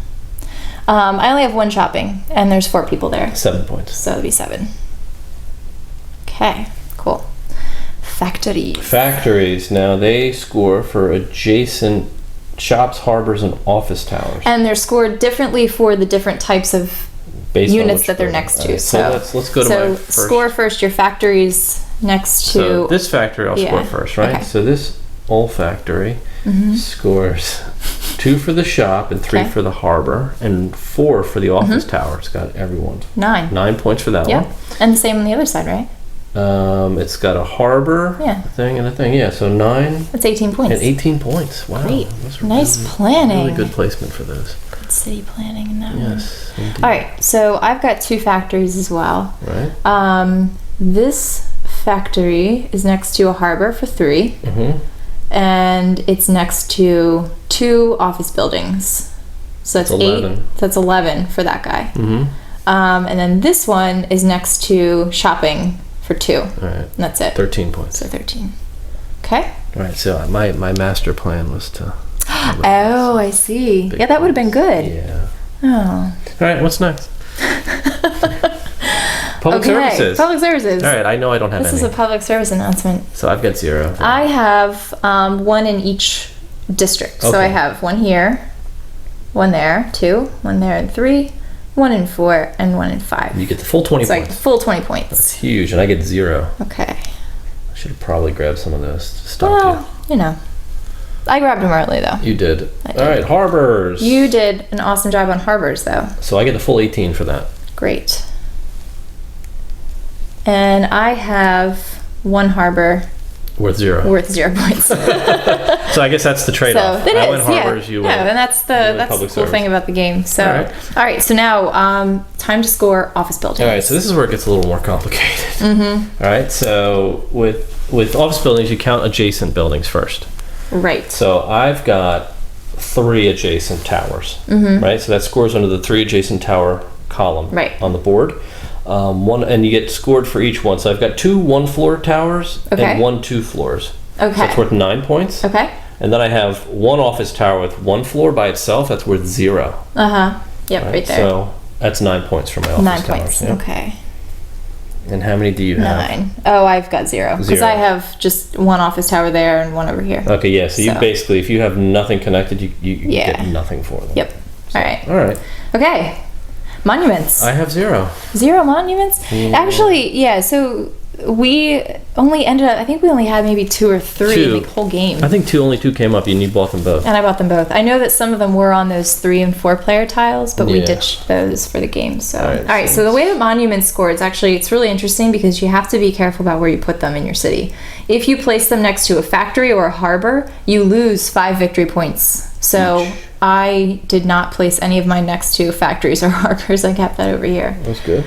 I only have 1 shopping, and there's 4 people there. 7 points. So it'll be 7. Okay, cool. Factories. Factories. Now they score for adjacent shops, harbors, and office towers. And they're scored differently for the different types of Based on units which that they're building. next to. Alright, so let's go to so my first. score first your factories next to. So this factory I'll score Yeah. first, right? Okay. So this olfactory scores 2 for the shop and 3 Okay. for the harbor and 4 for the office tower. It's got everyone. 9. 9 points for that Yeah. one. And the same on the other side, right? It's got a harbor Yeah. thing and a thing. Yeah, so 9 That's 18 points. and 18 points. Wow. Great. Those are Nice really, planning. Really good placement for those. Good city planning in that one. Yes. Indeed. All right, so I've got 2 factories as well. Right. This factory is next to a harbor for 3, and it's next to 2 office buildings. So that's 8. 11. So that's 11 for that guy. Mm-hmm. And then this one is next to shopping for 2. All right. And that's it. 13 points. So 13. Okay. All right. So my master plan was to. Oh, I see. Big Yeah, that would have been good. Yeah. Oh. All right. What's next? Public services. Public services. All right. I know I don't have This any. is a public service announcement. So I've got 0. I have 1 in each district. So Okay. I have 1 here, 1 there, 2, 1 there, and 3, 1 in 4, and 1 in 5. You get the full 20 So I get points. the full 20 That's points. huge, and I get 0. Okay. I should have probably grabbed some of those to stop Well, you know. I grabbed them early, though. you. You did. I did. All right, harbors. You did an awesome job on harbors, though. So I get the full 18 for that. Great. And I have 1 harbor Worth 0. worth 0 points. So I guess that's the trade-off. So it I is, went harbors, yeah. you No, went. and that's the public cool service. thing about the game. So, All all right. So now, time to score office buildings. All right, so this is where it gets a little more complicated. All right, so with office buildings, you count adjacent buildings first. Right. So I've got 3 adjacent towers, right? So that scores under the 3 adjacent tower column Right. on the board. One, and you get scored for each one. So I've got 2 1-floor towers Okay. and 1 2 floors. So Okay. that's worth 9 points. Okay. And then I have 1 office tower with 1 floor by itself. That's worth 0. Yep, right there. So that's 9 points for my office 9 towers. points. yeah. Okay. And how many do you have? 9. Oh, I've got 0. Because 0. I have just 1 office tower there and 1 over here. Okay, yeah. So you So- basically, if you have nothing connected, you Yeah. get nothing for them. Yep. All right. All right. Okay. Monuments. I have 0. 0 monuments? Actually, yeah, so we only ended up, I think we only had maybe 2 or 3 2. the whole game. I think only 2 came up. You bought them both. And I bought them both. I know that some of them were on those 3 and 4 player tiles, but we Yeah. ditched those for the game. So, all Alright, right. So the way that monuments score, it's really interesting because you have to be careful about where you put them in your city. If you place them next to a factory or a harbor, you lose 5 victory points. So Each. I did not place any of mine next to factories or harbors. I kept that over here. That's good.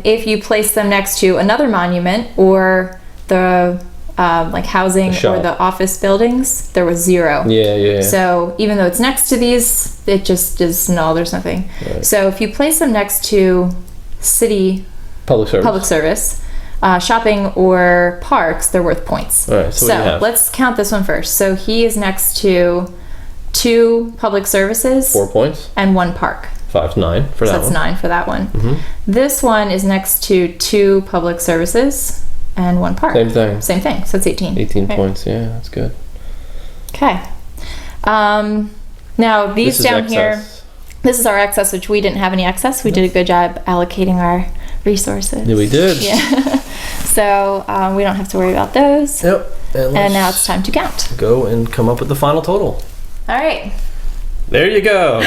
If you place them next to another monument or the like housing The shop. or the office buildings, there was 0. Yeah. So even though it's next to these, it just is no, there's nothing. Right. So if you place them next to city Public service. public service, shopping or parks, they're worth points. All right, so what do you have? let's count this one first. So he is next to 2 public services 4 points. and 1 park. 5 9 for So that that's one. 9 for that one. This one is next to 2 public services and 1 park. Same thing. Same thing. So it's 18. 18 Okay. points. Yeah, that's good. Okay. Now these This is down here, excess. this is our excess, which we didn't have any excess. We did a good job allocating our resources. Yeah, we did. Yeah. So we don't have to worry about those. Yep. And now it's time to count. go and come up with the final total. All right. There you go.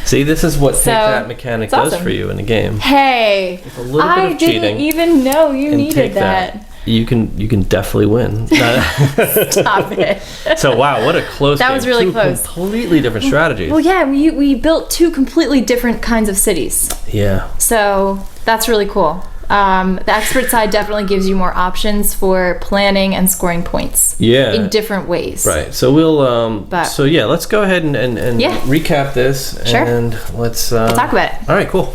See, this is what So, take that mechanic it's does awesome. for you in a game. Hey, A little bit I of didn't cheating. even know you and needed take that. You can definitely win. Stop it. So wow, what a close That game. was really 2 close. completely different strategies. Well, yeah, we built 2 completely different kinds of cities. Yeah. So that's really cool. The expert side definitely gives you more options for planning and scoring points. Yeah. In different ways. Right. So we'll. So yeah, let's go ahead and recap this. Sure. And let's We'll talk about it. All right. Cool.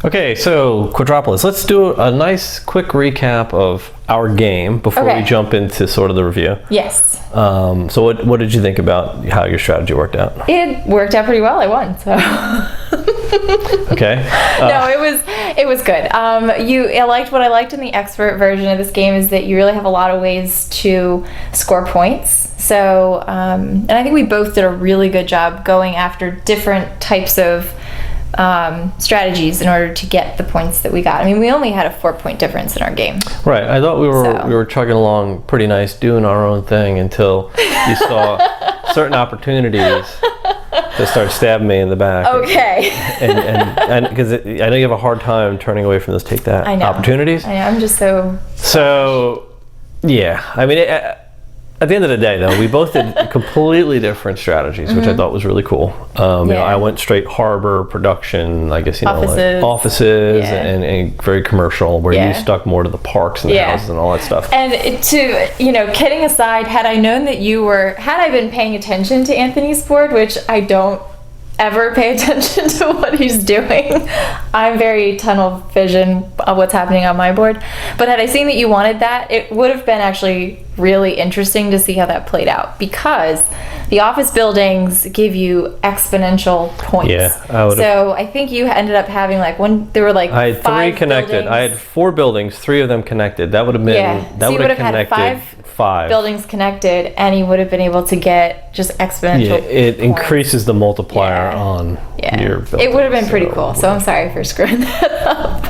Okay, so Quadropolis. Let's do a nice quick recap of our game before we jump into sort of the review. Yes. So what did you think about how your strategy worked out? It worked out pretty well. I won. So. Okay. No, it was good. I liked what I liked in the expert version of this game is that you really have a lot of ways to score points. So, and I think we both did a really good job going after different types of strategies in order to get the points that we got. I mean, we only had a 4-point difference in our game. Right. I thought we were chugging along pretty nice, doing our own thing until you saw certain opportunities to start stabbing me in the back. Okay. And because I know you have a hard time turning away from those take that opportunities. I know. I'm just so. So, yeah. I mean, at the end of the day, though, we both did completely different strategies, which I thought was really cool. You know, I went straight harbor production, I guess, offices and very commercial, where you stuck more to the parks and the houses and all that stuff. And kidding aside, had I known that had I been paying attention to Anthony's board, which I don't ever pay attention to what he's doing. I'm very tunnel vision of what's happening on my board. But had I seen that you wanted that, it would have been actually really interesting to see how that played out, because the office buildings give you exponential points. Yeah, so I think you ended up having I had 3 connected. buildings. I had 4 buildings, 3 of them connected. That would have been that would have connected had 5 buildings connected, and you would have been able to get just exponential. Yeah, it points. increases the multiplier on your building. It would have been pretty cool. So I'm sorry for screwing that up,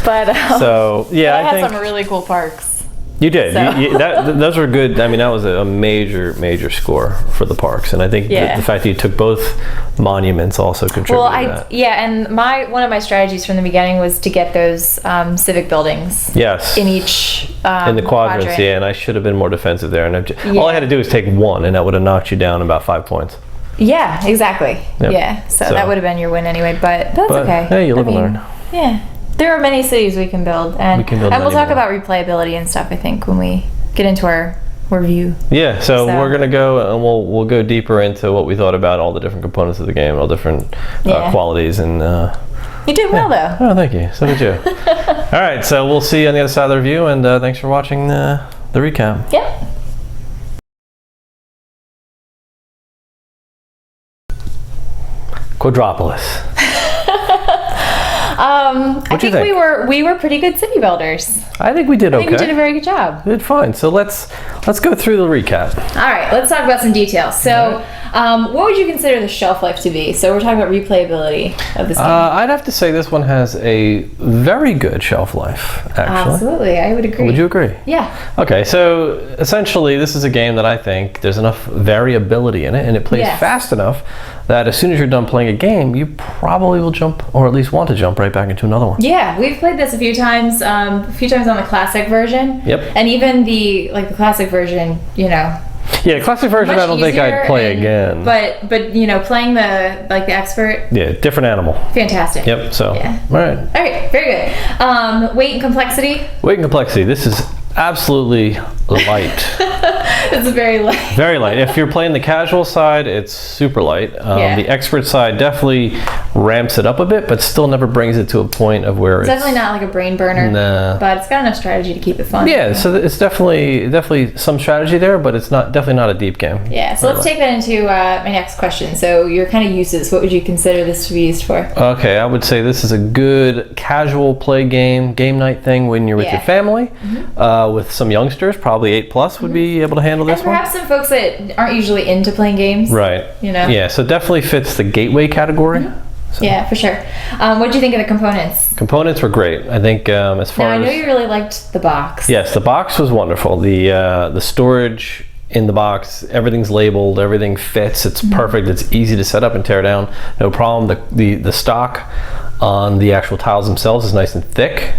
but I had think some really cool parks. You did. So. Those were good. I mean, that was a major score for the parks, and I think the fact that you took both monuments also contributed to that. And one of my strategies from the beginning was to get those civic buildings. Yes. In each in the quadrants, quadrant. and I should have been more defensive there. And all I had to do was take 1, and that would have knocked you down about 5 points. Yeah, exactly. Yep. Yeah, so that would have been your win anyway, but that's okay. Hey, you live and learn. Yeah. There are many we'll build, and we'll talk about replayability and stuff, I think, when we get into our review. Yeah, so we're gonna go and we'll go deeper into what we thought about all the different components of the game, all different qualities, and you did well though. Oh, thank you. So did you. All right, so we'll see you on the other side of the review, and thanks for watching the recap. Yep. Quadropolis. I think we were pretty good city builders. I think we did okay. I think we did a very good job. We did fine. So let's go through the recap. All right, let's talk about some details. So, what would you consider the shelf life to be? So we're talking about replayability of this game. I'd have to say this one has a very good shelf life, actually. Absolutely, I would agree. Would you agree? Yeah. Okay, so essentially this is a game that I think there's enough variability in it, and it plays fast enough that as soon as you're done playing a game, you probably will jump, or at least want to jump right back into another one. Yeah, we've played this a few times on the classic version. Yep. And even the classic version, Yeah, classic version I don't think I'd play again. But playing the expert. Yeah, different animal. Fantastic. Yep. So. Yeah. All right. All right. Very good. Weight and complexity. Weight and complexity. This is absolutely light. It's very light. Very light. If you're playing the casual side, it's super light. The expert side definitely ramps it up a bit, but still never brings it to a point of where it's definitely not like a brain burner. Nah. But it's got enough strategy to keep it fun. Yeah, so it's definitely some strategy there, but it's definitely not a deep game. Yeah, so let's take that into my next question. So your kind of uses, what would you consider this to be used for? Okay, I would say this is a good casual play game night thing when you're with your family. With some youngsters, probably 8+ would be able to handle this one. And perhaps some folks that aren't usually into playing games. Right. Yeah, so definitely fits the gateway category. So. Yeah, for sure. What did you think of the components? Components were great. I think as far as... I know you really liked the box. Yes, the box was wonderful. The storage in the box, everything's labeled, everything fits, it's perfect, it's easy to set up and tear down, no problem. The stock on the actual tiles themselves is nice and thick.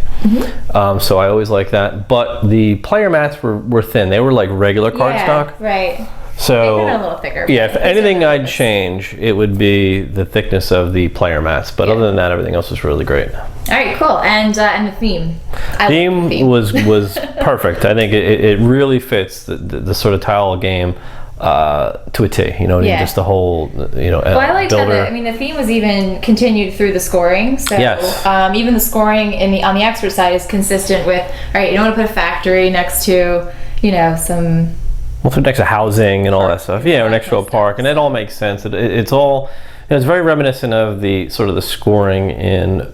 So I always like that. But the player mats were thin. They were like regular cardstock. Right. So Maybe a little thicker. yeah, if but anything it's I'd change, it would be the thickness of the player mats. But other than that, everything else is really great. All right, cool. And the theme. I love the Theme was perfect. I think it really fits the sort of tile game to a T. You know, Yeah. just the whole Well, I liked how the theme was even continued through the scoring. So Yes. even the scoring on the expert side is consistent with, all right, you don't want to put a factory next to, some... Well, so next to housing and all that stuff. Yeah, or next to a park. And it all makes sense. It's all... It's very reminiscent of the sort of the scoring in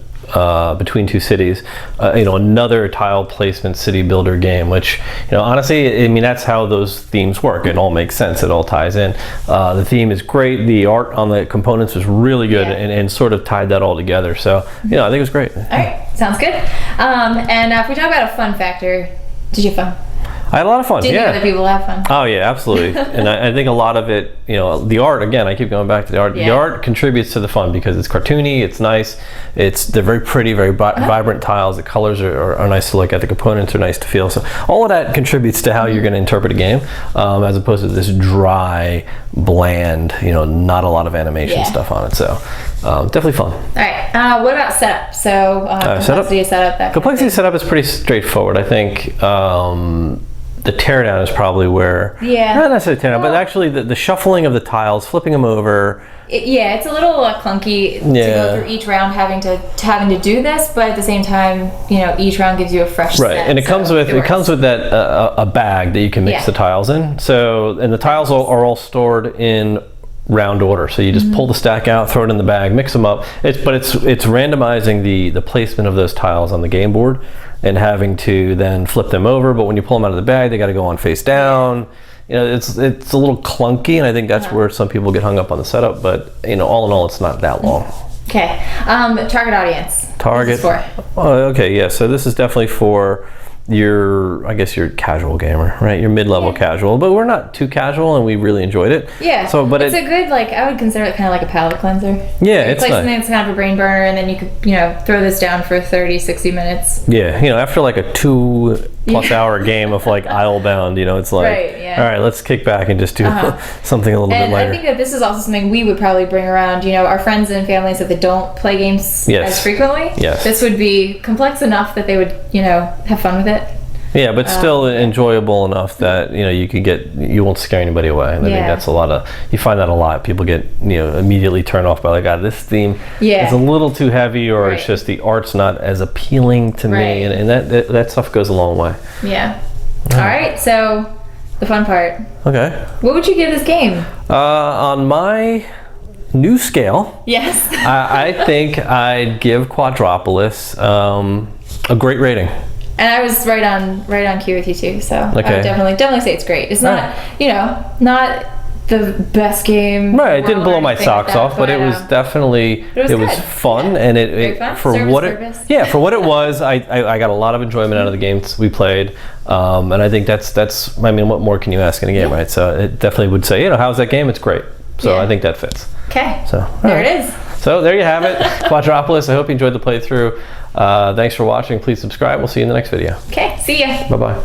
Between Two Cities, another tile placement city builder game, which, honestly, I mean, that's how those themes work. It all makes sense. It all ties in. The theme is great. The art on the components was really good, Yeah. and sort of tied that all together. So, I think it was great. All right, sounds good. And if we talk about a fun factor, did you have fun? I had a lot of fun. Did yeah. other people have fun? Oh yeah, absolutely. And I think a lot of it, the art, again, I keep going back to the art. Yeah. The art contributes to the fun because it's cartoony, it's nice, they're very pretty, very vibrant tiles. The colors are nice to look at, the components are nice to feel. So all of that contributes to how you're going to interpret a game, as opposed to this dry, bland, not a lot of animation stuff on it. So definitely fun. All right, what about setup? So complexity of setup. That Complexity of setup is pretty straightforward. I think the teardown is probably where, not necessarily teardown, but actually the shuffling of the tiles, flipping them over. It's a little clunky to go through each round having to do this, but at the same time, each round gives you a fresh set. Right, and it comes with that a bag that you can mix the tiles in. So, and the tiles are all stored in round order. So you just pull the stack out, throw it in the bag, mix them up. It's randomizing the placement of those tiles on the game board and having to then flip them over. But when you pull them out of the bag, they got to go on face down. It's a little clunky, and I think that's where some people get hung up on the setup. But all in all, it's not that long. Okay, target audience. Target. Oh, okay, yeah. So this is definitely for your casual gamer, right? Your mid-level casual, but we're not too casual, and we really enjoyed it. Yeah. So, but it's a good, I would consider it kind of like a palate cleanser. Yeah, it's like nice. something that's kind of a brain burner, and then you could, throw this down for 30, 60 minutes. Yeah, after like a 2+ hour game of Islebound, it's like, all right, let's kick back and just do something a little bit lighter. I think that this is also something we would probably bring around, our friends and families that don't play games as frequently. Yes. This would be complex enough that they would, have fun with it. Yeah, but still enjoyable enough that you won't scare anybody away. And I think that's you find that a lot. People get immediately turned off by this theme is a little too heavy, or it's just the art's not as appealing to me, and that stuff goes a long way. Yeah. All right, so the fun part. Okay. What would you give this game? On my new scale, yes, I think I'd give Quadropolis a great rating. And I was right on cue with you too, so I would definitely say it's great. It's not not the best game. Right, it didn't blow my socks off, but it was definitely it was fun, and it fun. for what it was. I got a lot of enjoyment out of the games we played, and I think that's what more can you ask in a game, right? So it definitely would say, how's that game? It's great. So I think that fits. Okay. So there it is. So there you have it, Quadropolis. I hope you enjoyed the playthrough. Thanks for watching. Please subscribe. We'll see you in the next video. Okay, see ya. Bye-bye.